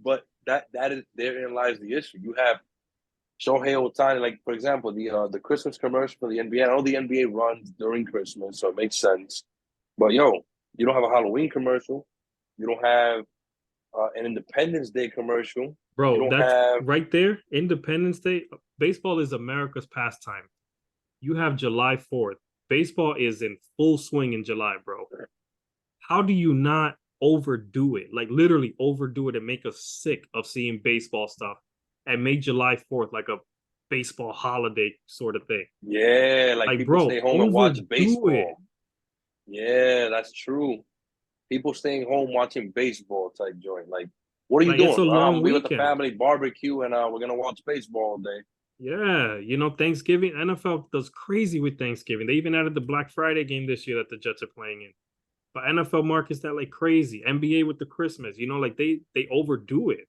But that is therein lies the issue. You have Shohei Ohtani, like for example, the Christmas commercial for the NBA. I know the NBA runs during Christmas, so it makes sense. But you don't have a Halloween commercial. You don't have an Independence Day commercial. Bro, that's right there. Independence Day. Baseball is America's pastime. You have July 4th. Baseball is in full swing in July, bro. How do you not overdo it? Like literally overdo it and make us sick of seeing baseball stuff and make July 4th like a baseball holiday sort of thing. Yeah, like people stay home and watch baseball. Yeah, that's true. People staying home watching baseball type joint. Like, what are you doing? It's a long weekend. With the family barbecue and we're gonna watch baseball all day. Yeah, Thanksgiving, NFL does crazy with Thanksgiving. They even added the Black Friday game this year that the Jets are playing in. But NFL markets that like crazy. NBA with the Christmas, like they overdo it.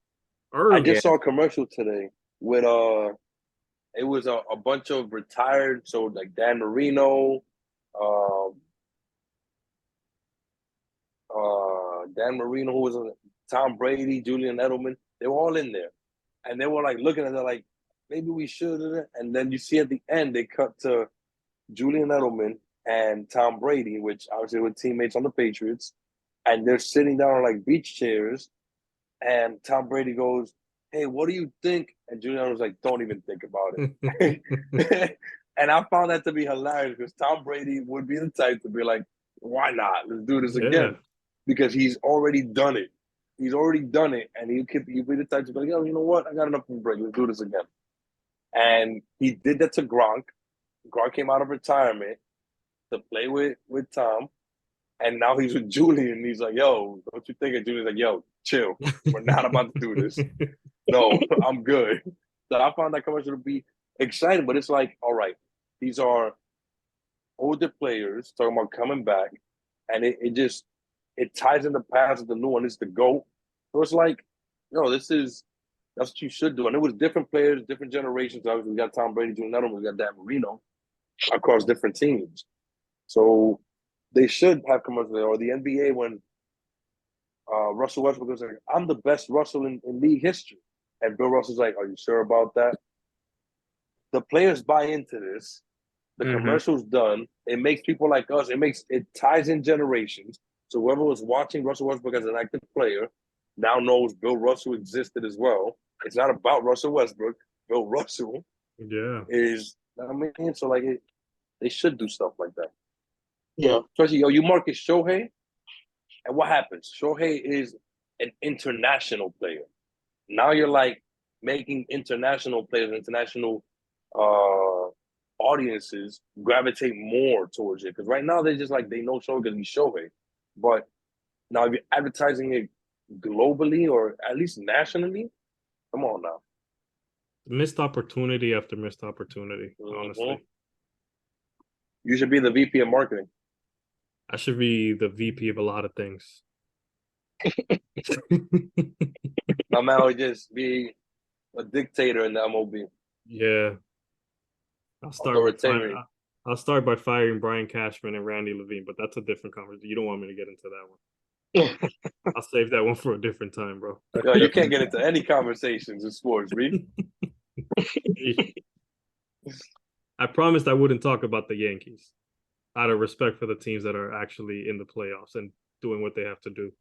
I just saw a commercial today with it was a bunch of retired, so like Dan Marino, who was Tom Brady, Julian Edelman, they were all in there. And they were like looking at it like, maybe we should. And then you see at the end, they cut to Julian Edelman and Tom Brady, which obviously were teammates on the Patriots. And they're sitting down on like beach chairs. And Tom Brady goes, hey, what do you think? And Julian was like, don't even think about it. And I found that to be hilarious because Tom Brady would be the type to be like, why not? Let's do this again. Because he's already done it. And he'll be the type to be like, oh, you know what? I got enough of a break. Let's do this again. And he did that to Gronk. Gronk came out of retirement to play with Tom. And now he's with Julian. He's like, yo, don't you think? And Julian's like, yo, chill. We're not about to do this. No, I'm good. So I found that commercial to be exciting, but it's like, all right, these are older players talking about coming back, and it ties in the past with the new one. It's the GOAT. So it's like, that's what you should do. And it was different players, different generations. Obviously, we got Tom Brady, Jr. Not only we got Dan Marino across different teams. So they should have commercials there. Or the NBA when Russell Westbrook was like, I'm the best Russell in league history. And Bill Russell's like, are you sure about that? The players buy into this. The commercial's done. It makes people like us. It ties in generations. So whoever was watching Russell Westbrook as an active player now knows Bill Russell existed as well. It's not about Russell Westbrook. Bill Russell is. I mean, so like they should do stuff like that. Yeah. Especially you market Shohei, and what happens? Shohei is an international player. Now you're like making international players, international audiences gravitate more towards it. Because right now they just like they know Shohei because he's Shohei. But now if you're advertising it globally or at least nationally, come on now. Missed opportunity after missed opportunity, honestly. You should be the VP of marketing. I should be the VP of a lot of things. My man would just be a dictator in the MLB. Yeah. I'll start by firing Brian Cashman and Randy Levine, but that's a different conversation. You don't want me to get into that one. I'll save that one for a different time, bro. Yo, you can't get into any conversations in sports, Reed. I promised I wouldn't talk about the Yankees out of respect for the teams that are actually in the playoffs and doing what they have to do.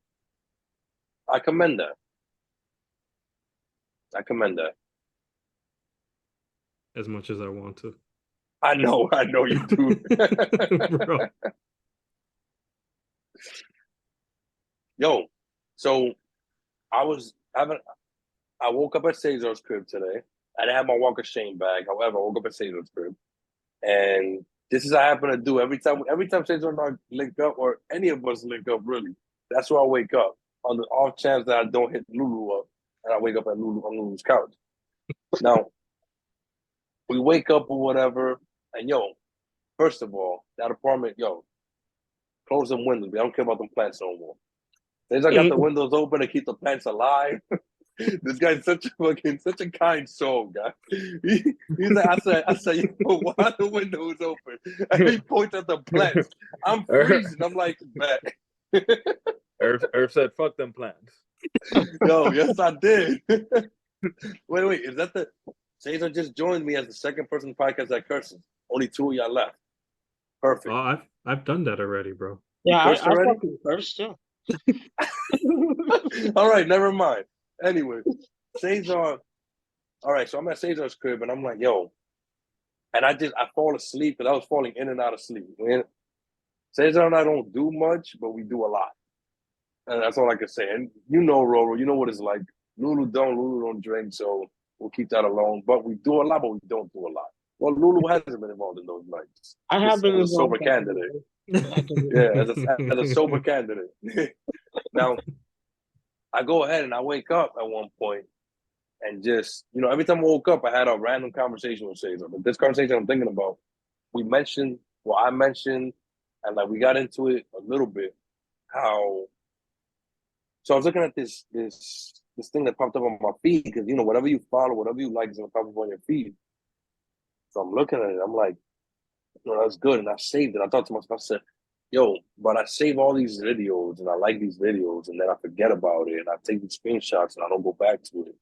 I commend that. As much as I want to. I know you do. Bro. Yo, so I woke up at Cesar's crib today. I didn't have my Walk of Shame bag. However, I woke up at Cesar's crib. And this is what I happen to do every time Cesar and I link up, or any of us link up, really. That's where I wake up. On the off chance that I don't hit Lulu up and I wake up on Lulu's couch. Now, we wake up or whatever, and first of all, that apartment, close them windows. I don't care about them plants no more. Since I got the windows open to keep the plants alive. This guy's such a kind soul, guy. He's like, I said, why are the windows open? And he points at the plants. I'm freezing. I'm like, man. Irv said, fuck them plants. Yo, yes, I did. Wait, is that the Cesar just joined me as the second person in the podcast that curses? Only two of y'all left. Perfect. Oh, I've done that already, bro. Yeah, I fucking cursed too. All right, never mind. Anyway, Cesar. All right, so I'm at Cesar's crib and I'm like, and I fall asleep because I was falling in and out of sleep. Man, Cesar and I don't do much, but we do a lot. And that's all I can say. And Roro, you know what it's like. Lulu don't drink, so we'll keep that alone. But we do a lot, but we don't do a lot. Well, Lulu hasn't been involved in those nights. I have been as a sober candidate. Yeah, as a sober candidate. Now, I go ahead and I wake up at one point and just, every time I woke up, I had a random conversation with Cesar. But this conversation I'm thinking about, I mentioned, and like we got into it a little bit, how. So I was looking at this thing that popped up on my feed because whatever you follow, whatever you like is gonna pop up on your feed. So I'm looking at it, I'm like, that's good, and I saved it. I thought to myself, I said, but I save all these videos and I like these videos, and then I forget about it, and I take these screenshots and I don't go back to it.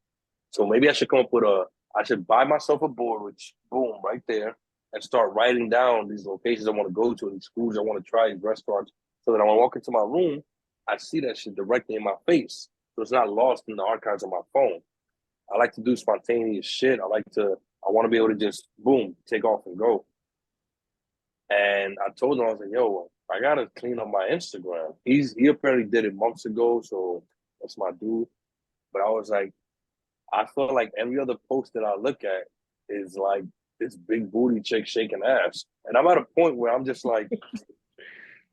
So maybe I should come up with I should buy myself a board, which boom, right there, and start writing down these locations I want to go to, these schools I want to try, these restaurants, so that when I walk into my room, I see that shit directly in my face. So it's not lost in the archives of my phone. I like to do spontaneous shit. I want to be able to just, boom, take off and go. And I told him, I was like, I got to clean up my Instagram. He apparently did it months ago, so that's my dude. But I was like, I feel like every other post that I look at is like this big booty chick shaking ass. And I'm at a point where I'm just like,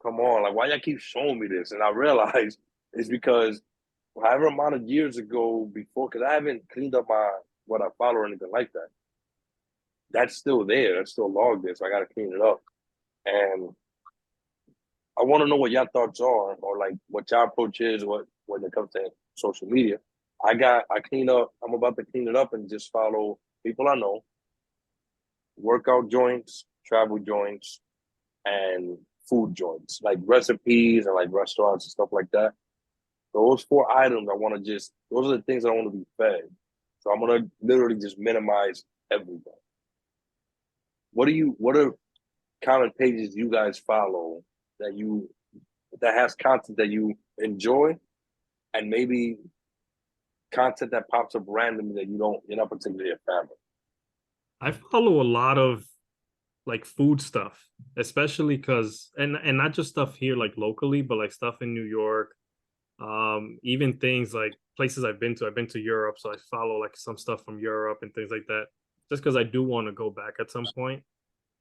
come on, like, why y'all keep showing me this? And I realized it's because however amount of years ago before, because I haven't cleaned up what I follow or anything like that. that's still there. That's still logged there. So I got to clean it up. And I want to know what y'all thoughts are, or like what y'all approach is, what when it comes to social media. I clean up. I'm about to clean it up and just follow people I know, workout joints, travel joints, and food joints, like recipes and like restaurants and stuff like that. Those four items I want to just, those are the things I want to be fed. So I'm gonna literally just minimize everything. What are common pages you guys follow that has content that you enjoy, and maybe content that pops up randomly that you're not particularly a fan of? I follow a lot of like food stuff, especially because and not just stuff here like locally, but like stuff in New York. Even things like places I've been to. I've been to Europe, so I follow like some stuff from Europe and things like that. Just because I do want to go back at some point.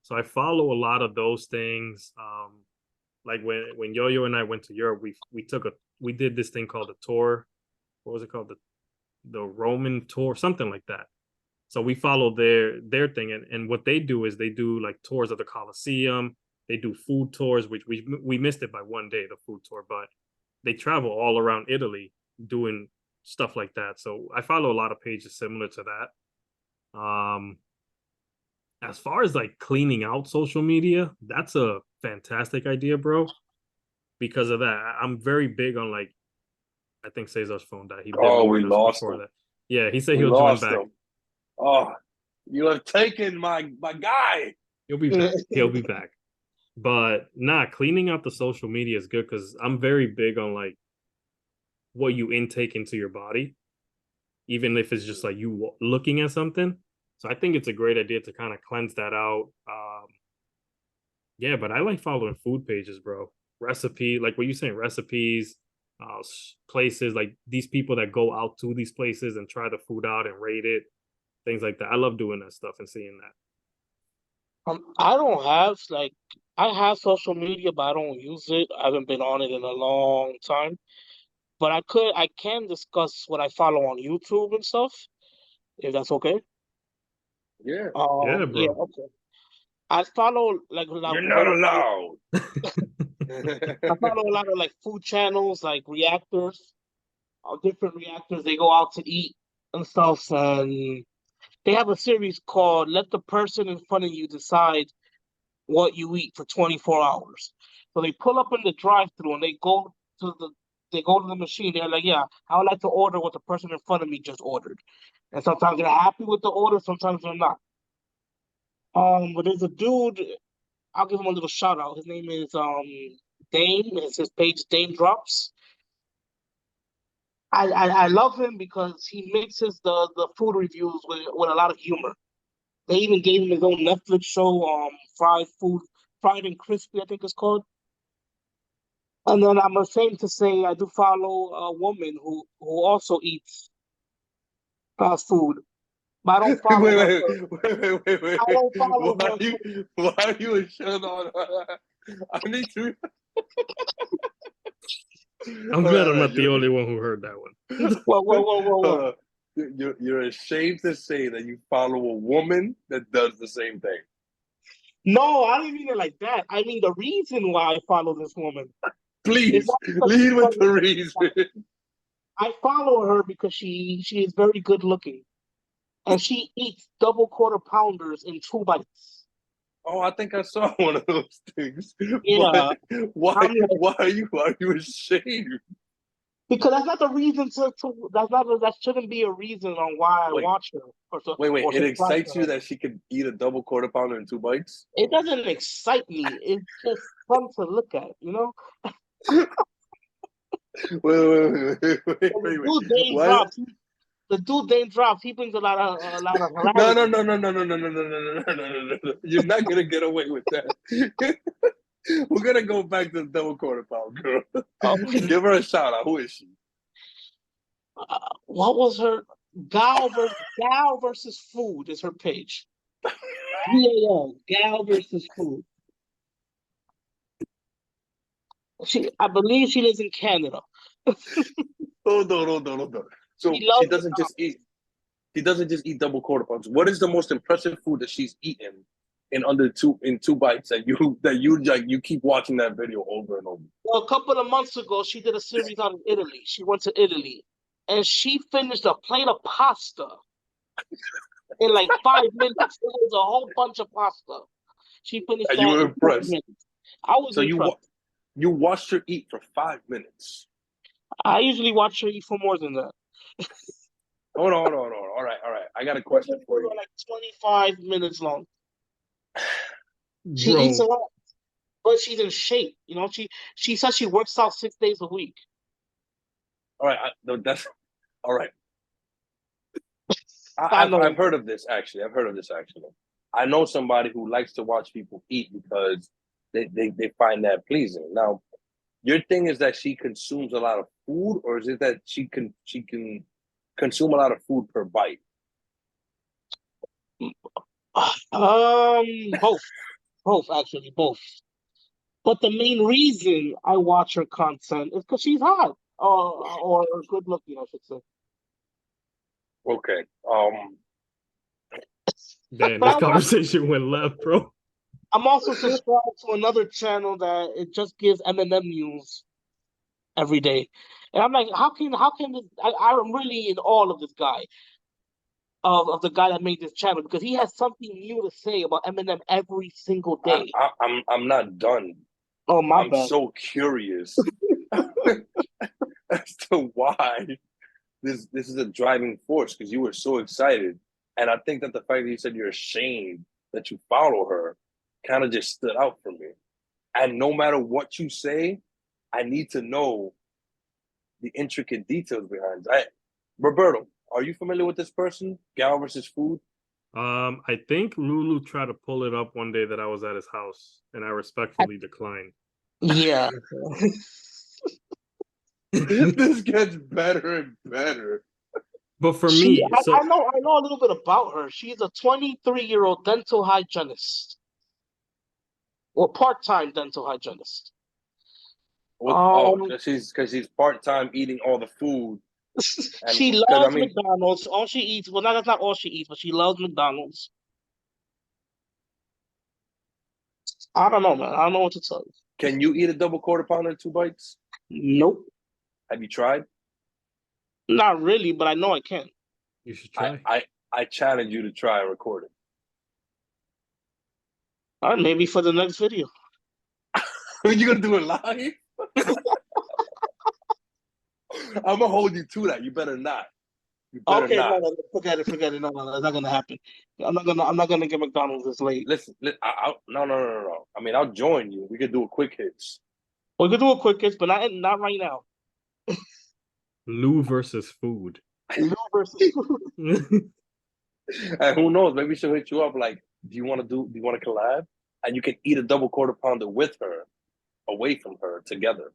So I follow a lot of those things. Like when Yo-Yo and I went to Europe, we did this thing called a tour. What was it called? The Roman tour, something like that. So we follow their thing, and what they do is they do like tours of the Colosseum. They do food tours, which we missed it by one day, the food tour, but they travel all around Italy doing stuff like that. So I follow a lot of pages similar to that. As far as like cleaning out social media, that's a fantastic idea, bro. Because of that, I'm very big on like, I think Cesar's phone died. He did Oh, we warn us lost before him. that. Yeah, he said We he'll join lost back. him. Oh, you have taken my guy. He'll be back. He'll be back. But nah, cleaning out the social media is good because I'm very big on like what you intake into your body, even if it's just like you looking at something. So I think it's a great idea to kind of cleanse that out. Yeah, but I like following food pages, bro. Recipe, like what you saying, recipes, places like these people that go out to these places and try the food out and rate it, things like that. I love doing that stuff and seeing that. I don't have like I have social media, but I don't use it. I haven't been on it in a long time. But I can discuss what I follow on YouTube and stuff, if that's okay. Yeah, Yeah, Yeah, bro. okay. I follow like a lot, you're not allowed. I follow a lot of like food channels, like reactors, different reactors. They go out to eat and stuff, and they have a series called "Let the Person in Front of You Decide What You Eat for 24 hours." So they pull up in the drive-through and they go to the machine. They're like, "Yeah, I would like to order what the person in front of me just ordered." And sometimes they're happy with the order, sometimes they're not. But there's a dude. I'll give him a little shout out. His name is Dame. It's his page Dame Drops. I love him because he mixes the food reviews with a lot of humor. They even gave him his own Netflix show, Fried and Crispy, I think it's called. And then I'm ashamed to say I do follow a woman who also eats fast food, but I don't wait, follow her. wait. I don't follow her. Why are you a shut on? I need to. I'm glad I'm not the only one who heard that one. Whoa. You're ashamed to say that you follow a woman that does the same thing. No, I didn't mean it like that. I mean the reason why I follow this woman is Please not because she's lead with funny. the reason. I follow her because she is very good looking, and she eats double quarter pounders in 2 bites. Oh, I think I saw one of those things. Yeah, But why? I'm like, Why are you ashamed? because that's not the reason that shouldn't be a reason on why I Wait, watch her wait. or It subscribe to excites you her. that she could eat a double quarter pounder in 2 bites? It doesn't excite me. It's just fun to look at, you know? The Wait. dude Dane Why? drops. The dude Dane drops. He brings a lot of No. hilarity. You're not gonna get away with that. We're gonna go back to the double quarter pound girl. Okay. Give her a shout out. Who is she? What was her Gal versus Food is her page. Gal versus Food. I believe she lives in Canada. Hold on. So She she loves doesn't just eat. She doesn't just eat double quarter pounders. What is the most impressive food that she's eaten in two bites that you keep watching that video over and over? Well, a couple of months ago, she did a series out of Italy. She went to Italy, and she finished a plate of pasta in like 5 minutes. It was a whole bunch of pasta. She finished And that you were in 5 impressed. minutes. I was So impressed. you watched her eat for 5 minutes. I usually watch her eat for more than that. Hold on. All right. I got a question for you. Like 25 minutes long. She eats a Bro, lot, but she's in shape. You know, she says she works out 6 days a week. All right, that's all right. I know. I've heard of this actually. I know somebody who likes to watch people eat because they find that pleasing. Now, your thing is that she consumes a lot of food, or is it that she can consume a lot of food per bite? Both actually, both. But the main reason I watch her content is because she's hot, or good looking, I should say. Okay. damn, But this conversation went left, bro. I'm also subscribed to another channel that it just gives M&M news every day, and I'm like, how can this? I'm really in awe of this guy, of the guy that made this channel because he has something new to say about M&M every single day. I'm not done. Oh my I'm bad. so curious as to why this is a driving force because you were so excited, and I think that the fact that you said you're ashamed that you follow her kind of just stood out for me. And no matter what you say, I need to know the intricate details behind it. Roberto, are you familiar with this person? Gal versus Food? I think Lulu tried to pull it up one day that I was at his house, and I respectfully declined. Yeah. This gets better and better. But for me, I know a little bit about her. She's a 23-year-old dental hygienist or part-time dental hygienist. Because she's part-time eating all the food. She loves McDonald's. All she eats, well, that's not all she eats, but she loves McDonald's. I don't know, man. I don't know what to tell you. Can you eat a double quarter pounder in 2 bites? Nope. Have you tried? Not really, but I know I can. You should try. I challenge you to try and record it. All right, maybe for the next video. Are you gonna do it live? I'm gonna hold you to that. You better not. You better Okay, not. no, forget it. No, that's not gonna happen. I'm not gonna get McDonald's this late. Listen, no. I mean, I'll join you. We could do a quick hits. We could do a quick hits, but not right now. Lou versus food. Lou versus food. And who knows? Maybe she'll hit you up like, do you want to collab? And you can eat a double quarter pounder with her, away from her, together.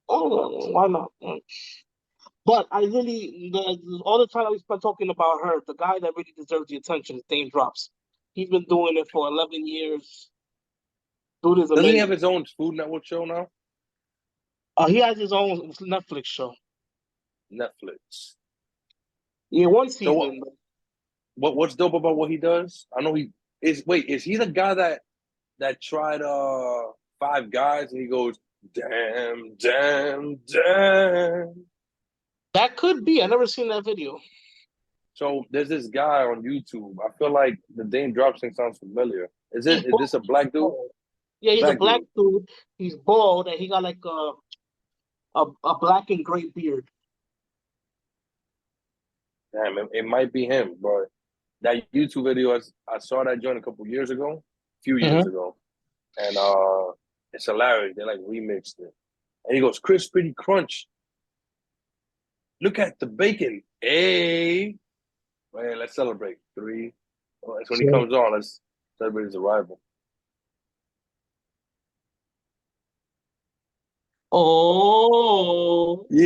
Oh, why not? But I really, all the time we spent talking about her, the guy that really deserves the attention is Dame Drops. He's been doing it for 11 years. Dude is amazing. Doesn't he have his own Food Network show now? He has his own Netflix show. Netflix. Yeah, one season. So what's dope about what he does? I know he is. Wait, is he the guy that tried 5 Guys and he goes, damn. That could be. I never seen that video. So there's this guy on YouTube. I feel like the Dame Drops thing sounds familiar. Is this a black dude? Yeah, he's a black dude. He's bald and he got like a black and gray beard. Damn, it might be him, but that YouTube video, I saw that joint a few years ago, and it's hilarious. They like remixed it, and he goes, "Crispity crunch. Look at the bacon, hey! Wait, let's celebrate 3." Well, that's when he comes on. Let's celebrate his arrival. Oh yeah!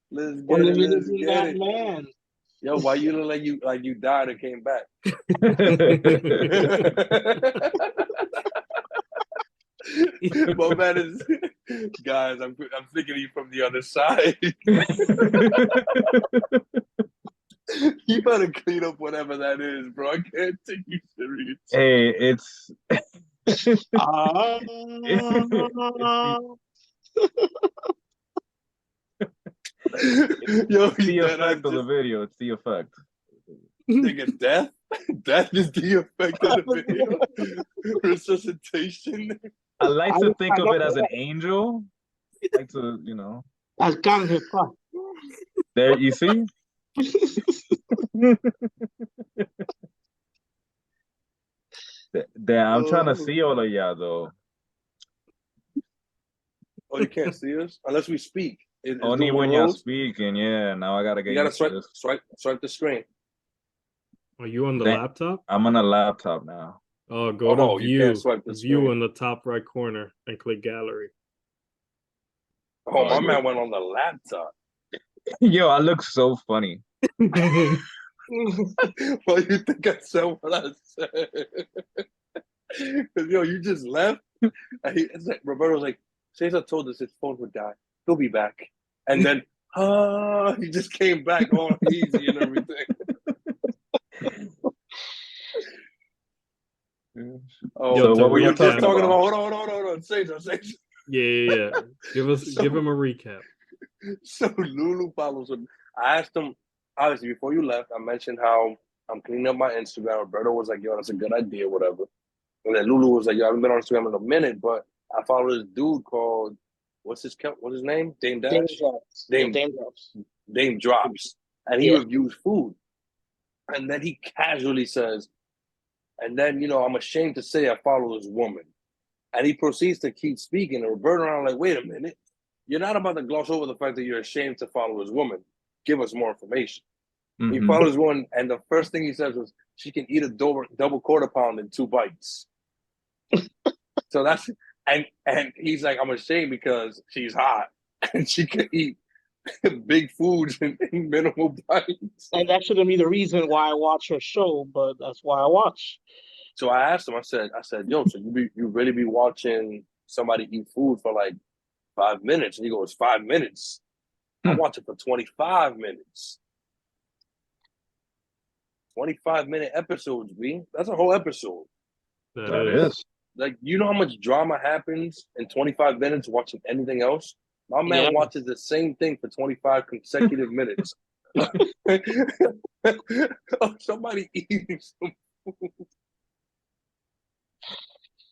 Let's get it. Let's get it. Man. Yo, why you look like you died and came back? My man is, guys. I'm thinking of you from the other side. You better clean up whatever that is, bro. I can't take you serious. Hey, it's Ah. Yo, it's the that effect of the video. It's the effect. nigga, death. Death is the effect of the video. Resuscitation. I like to think I of know it as an angel. I like to, as Gangnam Style. there you see. Damn, I'm trying to see all of y'all though. Oh, you can't see us unless we speak. It's Only doing when y'all rules. speaking. Yeah, now I gotta get You gotta used to this. swipe the screen. Are you on the Damn. laptop? I'm on a laptop now. Oh, go to You can't view. swipe the View screen. in the top right corner and click gallery. Oh, my yeah. man went on the laptop. Yo, I look so funny. Well, you think I said what I said? Because, yo, you just left. It's like, Roberto was like, Cesar told us his phone would die. He'll be back. And then, he just came back all easy and everything. Oh, Yo, So what to we we were were just recap. talking about? about, hold on. Cesar. Yeah. Give him a recap. So Lulu follows him. I asked him, obviously, before you left, I mentioned how I'm cleaning up my Instagram. Roberto was like, yo, that's a good idea, whatever. And then Lulu was like, yo, I haven't been on Instagram in a minute, but I follow this dude called, what's his name? Dame Dash? Dame Drops. Yeah, Dame, Dame Drops. Dame Drops. And he Yeah. reviews food. And then he casually says, and then, I'm ashamed to say I follow this woman. And he proceeds to keep speaking. And Roberto and I'm like, wait a minute. You're not about to gloss over the fact that you're ashamed to follow this woman. Give us more information. He Mhm. follows one, and the first thing he says was, she can eat a double quarter pound in 2 bites. So that's, and he's like, I'm ashamed because she's hot and she can eat big foods in minimal bites. And that shouldn't be the reason why I watch her show, but that's why I watch. So I asked him, I said, yo, so you really be watching somebody eat food for like 5 minutes? And he goes, 5 minutes? I watch it for 25 minutes. 25-minute episodes, B. That's a whole episode. That is. Like, you know how much drama happens in 25 minutes watching anything else? My man Yeah. watches the same thing for 25 consecutive minutes. Somebody eating some food.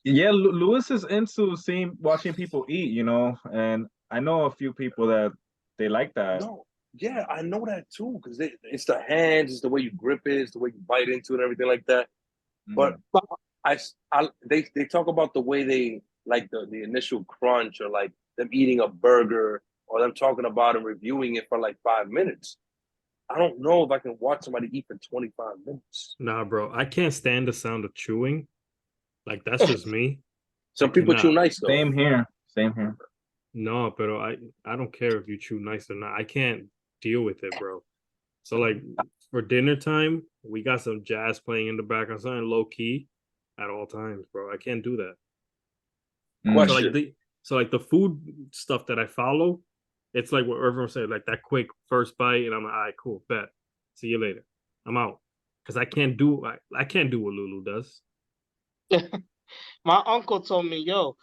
Yeah, Lewis is into watching people eat, and I know a few people that they like that. No, yeah, I know that too, because it's the hands, it's the way you grip it, it's the way you bite into it, and everything like that. But they talk about the way they like the initial crunch, or like them eating a burger, or them talking about and reviewing it for like 5 minutes. I don't know if I can watch somebody eat for 25 minutes. Nah, bro. I can't stand the sound of chewing. Like, that's just me. Some people chew nice though. Same here. No, but I don't care if you chew nice or not. I can't deal with it, bro. So like for dinner time, we got some jazz playing in the background, something low key at all times, bro. I can't do that. Question. So like the food stuff that I follow, it's like what everyone's saying, like that quick first bite, and I'm like, all right, cool, bet. See you later. I'm out. Because I can't do what Lulu does. My uncle told me, yo,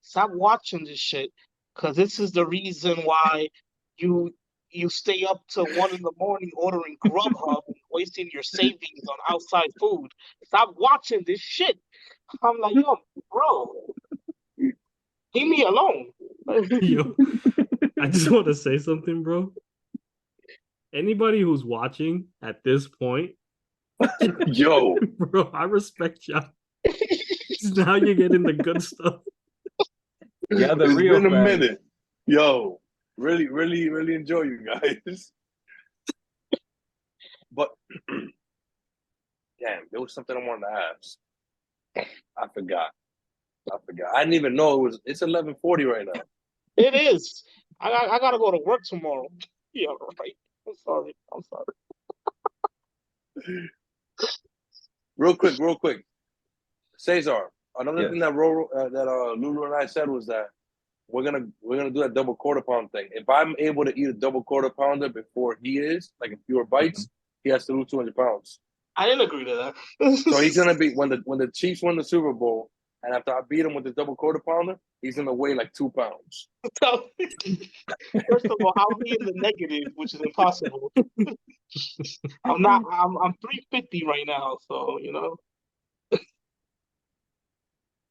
stop watching this shit, because this is the reason why you stay up till 1 in the morning ordering Grubhub and wasting your savings on outside food. Stop watching this shit. I'm like, yo, bro, leave me alone. Yo, I just want to say something, bro. Anybody who's watching at this point, Yo, bro, I respect y'all. Now you're getting the good stuff. Yeah, the it's real been a fans. minute. Yo, really, really, really enjoy you guys. But damn, there was something I wanted to ask. I forgot. I didn't even know it's 11:40 right now. It is. I gotta go to work tomorrow. Yeah, right. I'm sorry. Real quick. Cesar, another Yes. thing that Lulu and I said was that we're gonna do that double quarter pound thing. If I'm able to eat a double quarter pounder before he is, like in fewer bites, he has to lose 200 pounds. I didn't agree to that. So he's gonna be when the Chiefs win the Super Bowl, and after I beat him with the double quarter pounder, he's gonna weigh like 2 pounds. First of all, I'll be in the negative, which is impossible. I'm not. I'm 350 right now, so you know.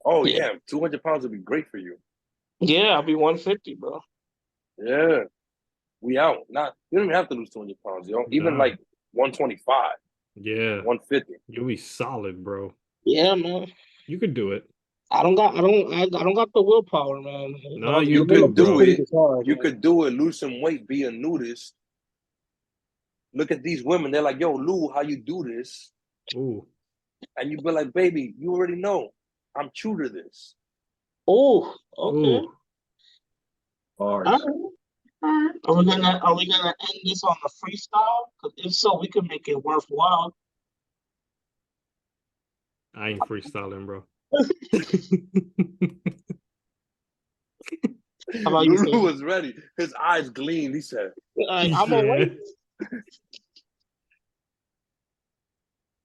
Oh yeah, 200 pounds would be great for you. Yeah, I'll be 150, bro. Yeah, we out. Not you don't even have to lose 200 pounds, yo. Even Nah. like 125, Yeah, 150. you'll be solid, bro. Yeah, man. You could do it. I don't got the willpower, man. No, you You do, could do bro. it. It's hard, You man. could do it. Lose some weight. Be a nudist. Look at these women. They're like, "Yo, Lou, how you do this?" Ooh, And you be like, "Baby, you already know. I'm true to this." Oh, okay. ooh. Bars. All right. All right. Are we gonna end this on the freestyle? Because if so, we can make it worthwhile. I ain't freestyling, bro. How about you, Lulu Sam? was ready. His eyes gleamed. He said, I'm gonna wait.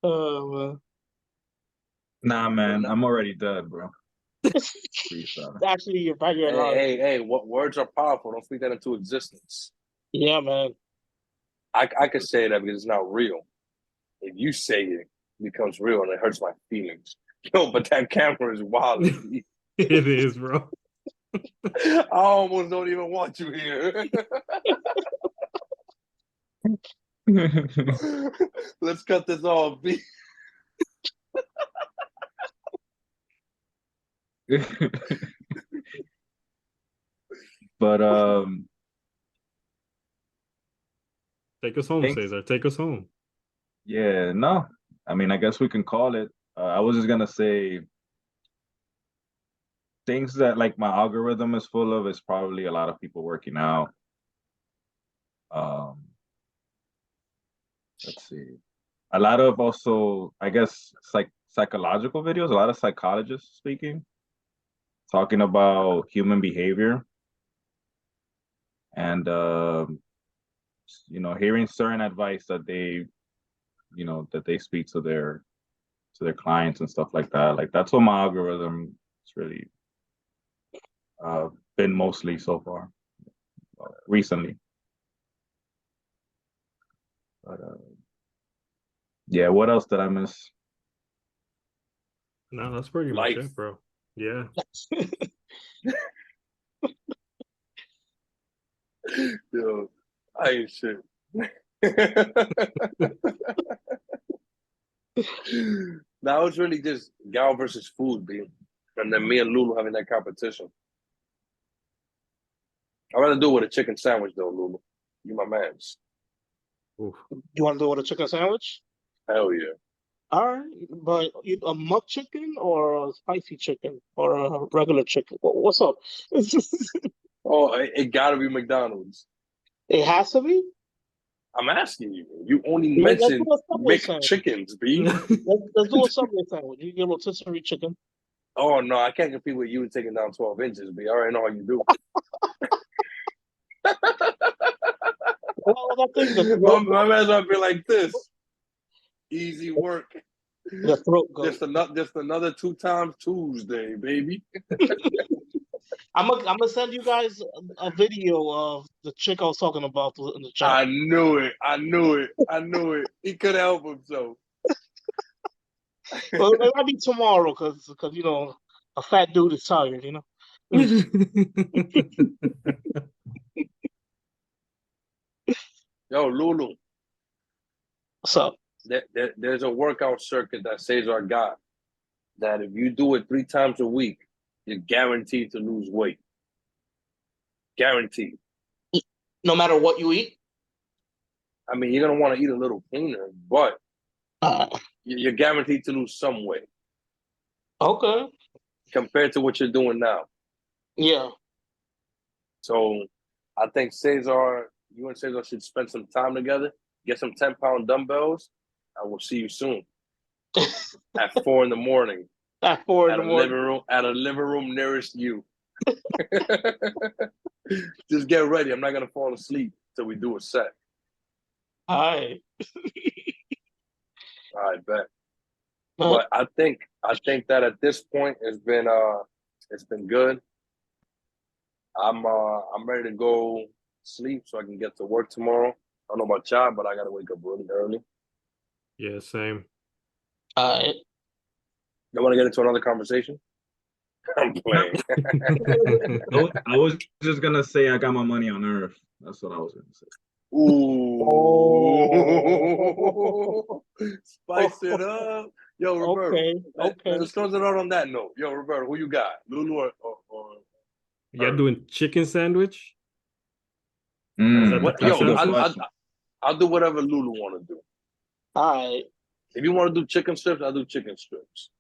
Man. Nah, man, I'm already dead, bro. Freestyle. Actually, you're right. You're alive. hey, what words are powerful? Don't speak that into existence. Yeah, man. I could say that because it's not real. If you say it, it becomes real and it hurts my feelings. Yo, but that camera is wild. It is, bro. I almost don't even want you here. Let's cut this off, B. But Take us home, Thanks. Cesar. Take us home. yeah, no. I mean, I guess we can call it. I was just gonna say things that like my algorithm is full of is probably a lot of people working out. Um, let's see. A lot of also, I guess, psychological videos, a lot of psychologists speaking, talking about human behavior and hearing certain advice that they speak to their clients and stuff like that. Like that's what my algorithm is really been mostly so far recently. But yeah, what else did I miss? No, that's pretty Life. much it, bro. Yeah. Yo, I ain't shit. Now it's really just Gal versus food, B. And then me and Lulu having that competition. I'd rather do it with a chicken sandwich, though, Lulu. You my mans. Oof. You want to do it with a chicken sandwich? Hell yeah. All right, but a muck chicken or a spicy chicken or a regular chicken? What's up? Oh, it gotta be McDonald's. It has to be. I'm asking you. You only Let's mentioned do a Subway sandwich. McChickens, B. Let's do a Subway sandwich. You get a rotisserie chicken. Oh, no, I can't compete with you taking down 12 inches, B. I already know how you do. Well, that thing, My man's gonna be like this. Easy work. the throat goat. Just another 2 times Tuesday, baby. I'm gonna send you guys a video of the chick I was talking about in the chat. I knew it. He couldn't help himself. Well, it might be tomorrow because a fat dude is tired. Yo, Lulu, What's up? there's a workout circuit that Cesar got that if you do it 3 times a week, you're guaranteed to lose weight. Guaranteed. No matter what you eat. I mean, you're gonna want to eat a little cleaner, but you're guaranteed to lose some weight. Okay. Compared to what you're doing now. Yeah. So I think you and Cesar should spend some time together, get some 10-pound dumbbells, and we'll see you soon at 4 in the morning. At 4 in at the a morning. living room nearest you. Just get ready. I'm not gonna fall asleep till we do a set. All right. All right, bet. But I think that at this point it's been good. I'm ready to go sleep so I can get to work tomorrow. I don't know about y'all, but I gotta wake up really early. Yeah, same. All right. You want to get into another conversation? I'm playing. I was just gonna say I got my money on Earth. That's what I was gonna say. Ooh. Oh. Spice it up. Yo, Roberto. Okay. Let's close it out on that note. Yo, Roberto, who you got? Lulu or Y'all doing chicken sandwich? Mm, that the what? Yo, that's a good consensus? question. I'll do whatever Lulu want to do. All right. If you want to do chicken strips, I'll do chicken strips.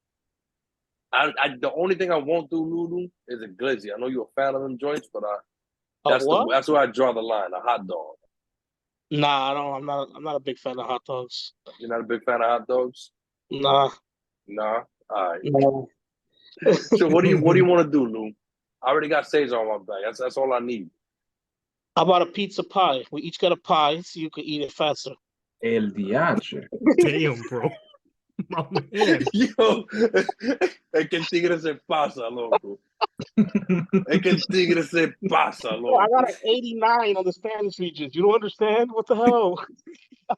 The only thing I won't do, Lulu, is a glizzy. I know you're a fan of them joints, but Of what? that's where I draw the line. A hot dog. Nah, I don't. I'm not a big fan of hot dogs. You're not a big fan of hot dogs? Nah. Nah. All right. No. So what do you want to do, Lou? I already got Caesar on my back. That's all I need. How about a pizza pie? We each got a pie, so you can eat it faster. El diache. Damn, bro. My man. Yo, es que el tigre se pasa, loco. Es que el tigre se pasa, I loco. got an 89 on the Spanish regions. You don't undernd? What the hell?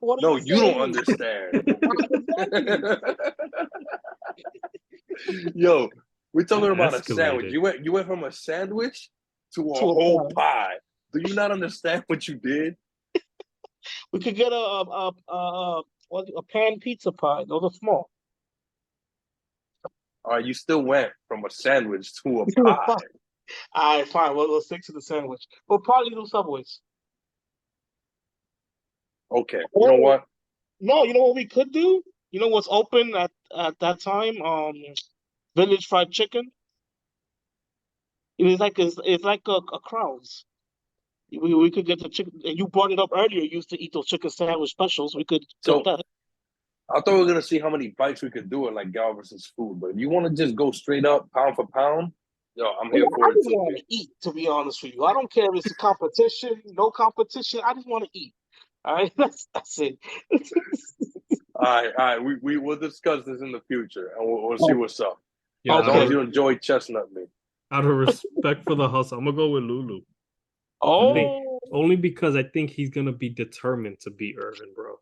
What are No, you you don't saying? understand. Yo, we're talking That about a sandwich. escalated. You went from a sandwich to a To a whole pie. pie. Do you not understand what you did? We could get a pan pizza pie. Those are small. All right, you still went from a sandwich to a All pie. right, fine. We'll stick to the sandwich. We'll probably do Subways. Okay, you know what? No, you know what we could do? You know what's open at that time? Village Fried Chicken. It's like a Crowns. We could get the chicken, and you brought it up earlier. You used to eat those chicken sandwich specials. We could get So that. I thought we were gonna see how many bites we could do in like Gal versus Food. But if you want to just go straight up pound for pound, yo, I'm here I for it just too. want to eat, to be honest with you. I don't care if it's a competition, no competition. I just want to eat. All right, that's it. All right. We will discuss this in the future, and we'll see what's up. Yeah, As long Okay. as you enjoy chestnut meat. out of respect for the hustle, I'm gonna go with Lulu. Oh, Only because I think he's gonna be determined to beat Irvin, bro.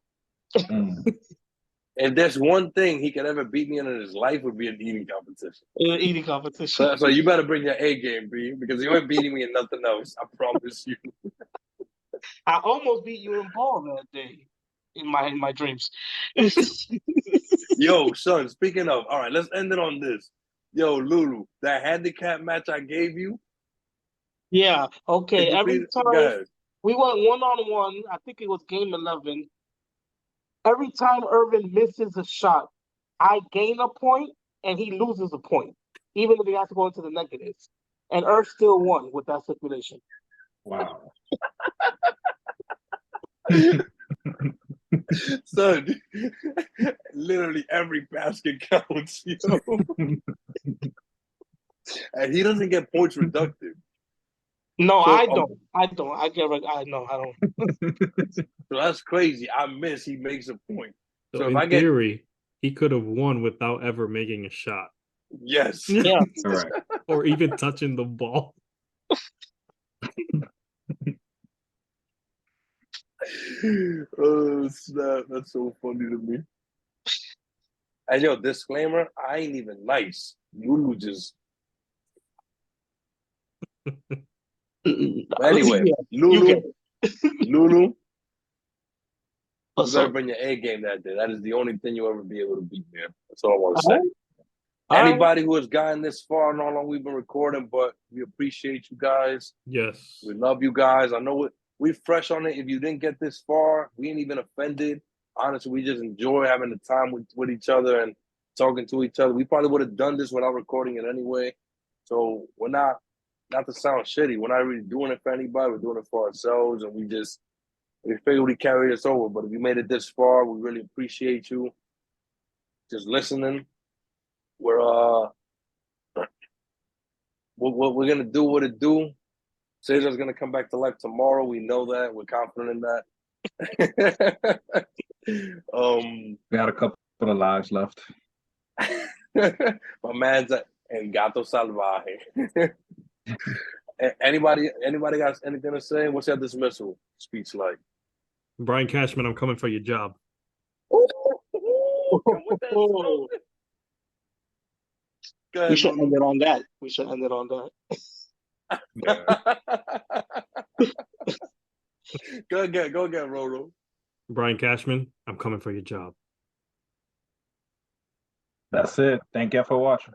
If there's one thing he could ever beat me in his life, it would be an eating competition. eating competition. So you better bring your A game, B, because you ain't beating me in nothing else. I promise you. I almost beat you in ball that day in my dreams. Yo, son, speaking of, all right, let's end it on this. Yo, Lulu, that handicap match I gave you. Yeah, okay. Go Every time ahead. we went 1-on-1, I think it was game 11. Every time Irvin misses a shot, I gain a point and he loses a point, even if he has to go into the negatives. And Irv still won with that stipulation. Wow. Son, literally every basket counts, you know? And he doesn't get points reducted. No, So, I don't. I don't. I don't. So that's crazy. I miss, he makes a point. So if in I get theory, he could have won without ever making a shot. yes. Yeah. Correct. Or even touching the ball. Oh snap, that's so funny to me. And yo, disclaimer, I ain't even nice. Lulu just But anyway, Lulu, you What's better up? bring your A game that day. That is the only thing you'll ever be able to beat me. That's all I want to All say. right. All Anybody who has gotten this far, I know how long we've been recording, but we appreciate you guys. Yes. We love you guys. I know we're fresh on it. If you didn't get this far, we ain't even offended. Honestly, we just enjoy having the time with each other and talking to each other. We probably would have done this without recording it anyway. So we're not to sound shitty. We're not really doing it for anybody. We're doing it for ourselves, and we figured we carry us over. But if you made it this far, we really appreciate you just listening. we're we're gonna do what it do. Cesar's gonna come back to life tomorrow. We know that. We're confident in that. We got a couple of lives left. My man's El Gato Salvaje. Anybody got anything to say? What's that dismissal speech like? Brian Cashman, I'm coming for your job. Ooh, come with that Oh, slogan. Go we ahead, should Lulu. end it on that. We should end it on that. Go again, Roro. Brian Cashman, I'm coming for your job. That's it. Thank you for watching.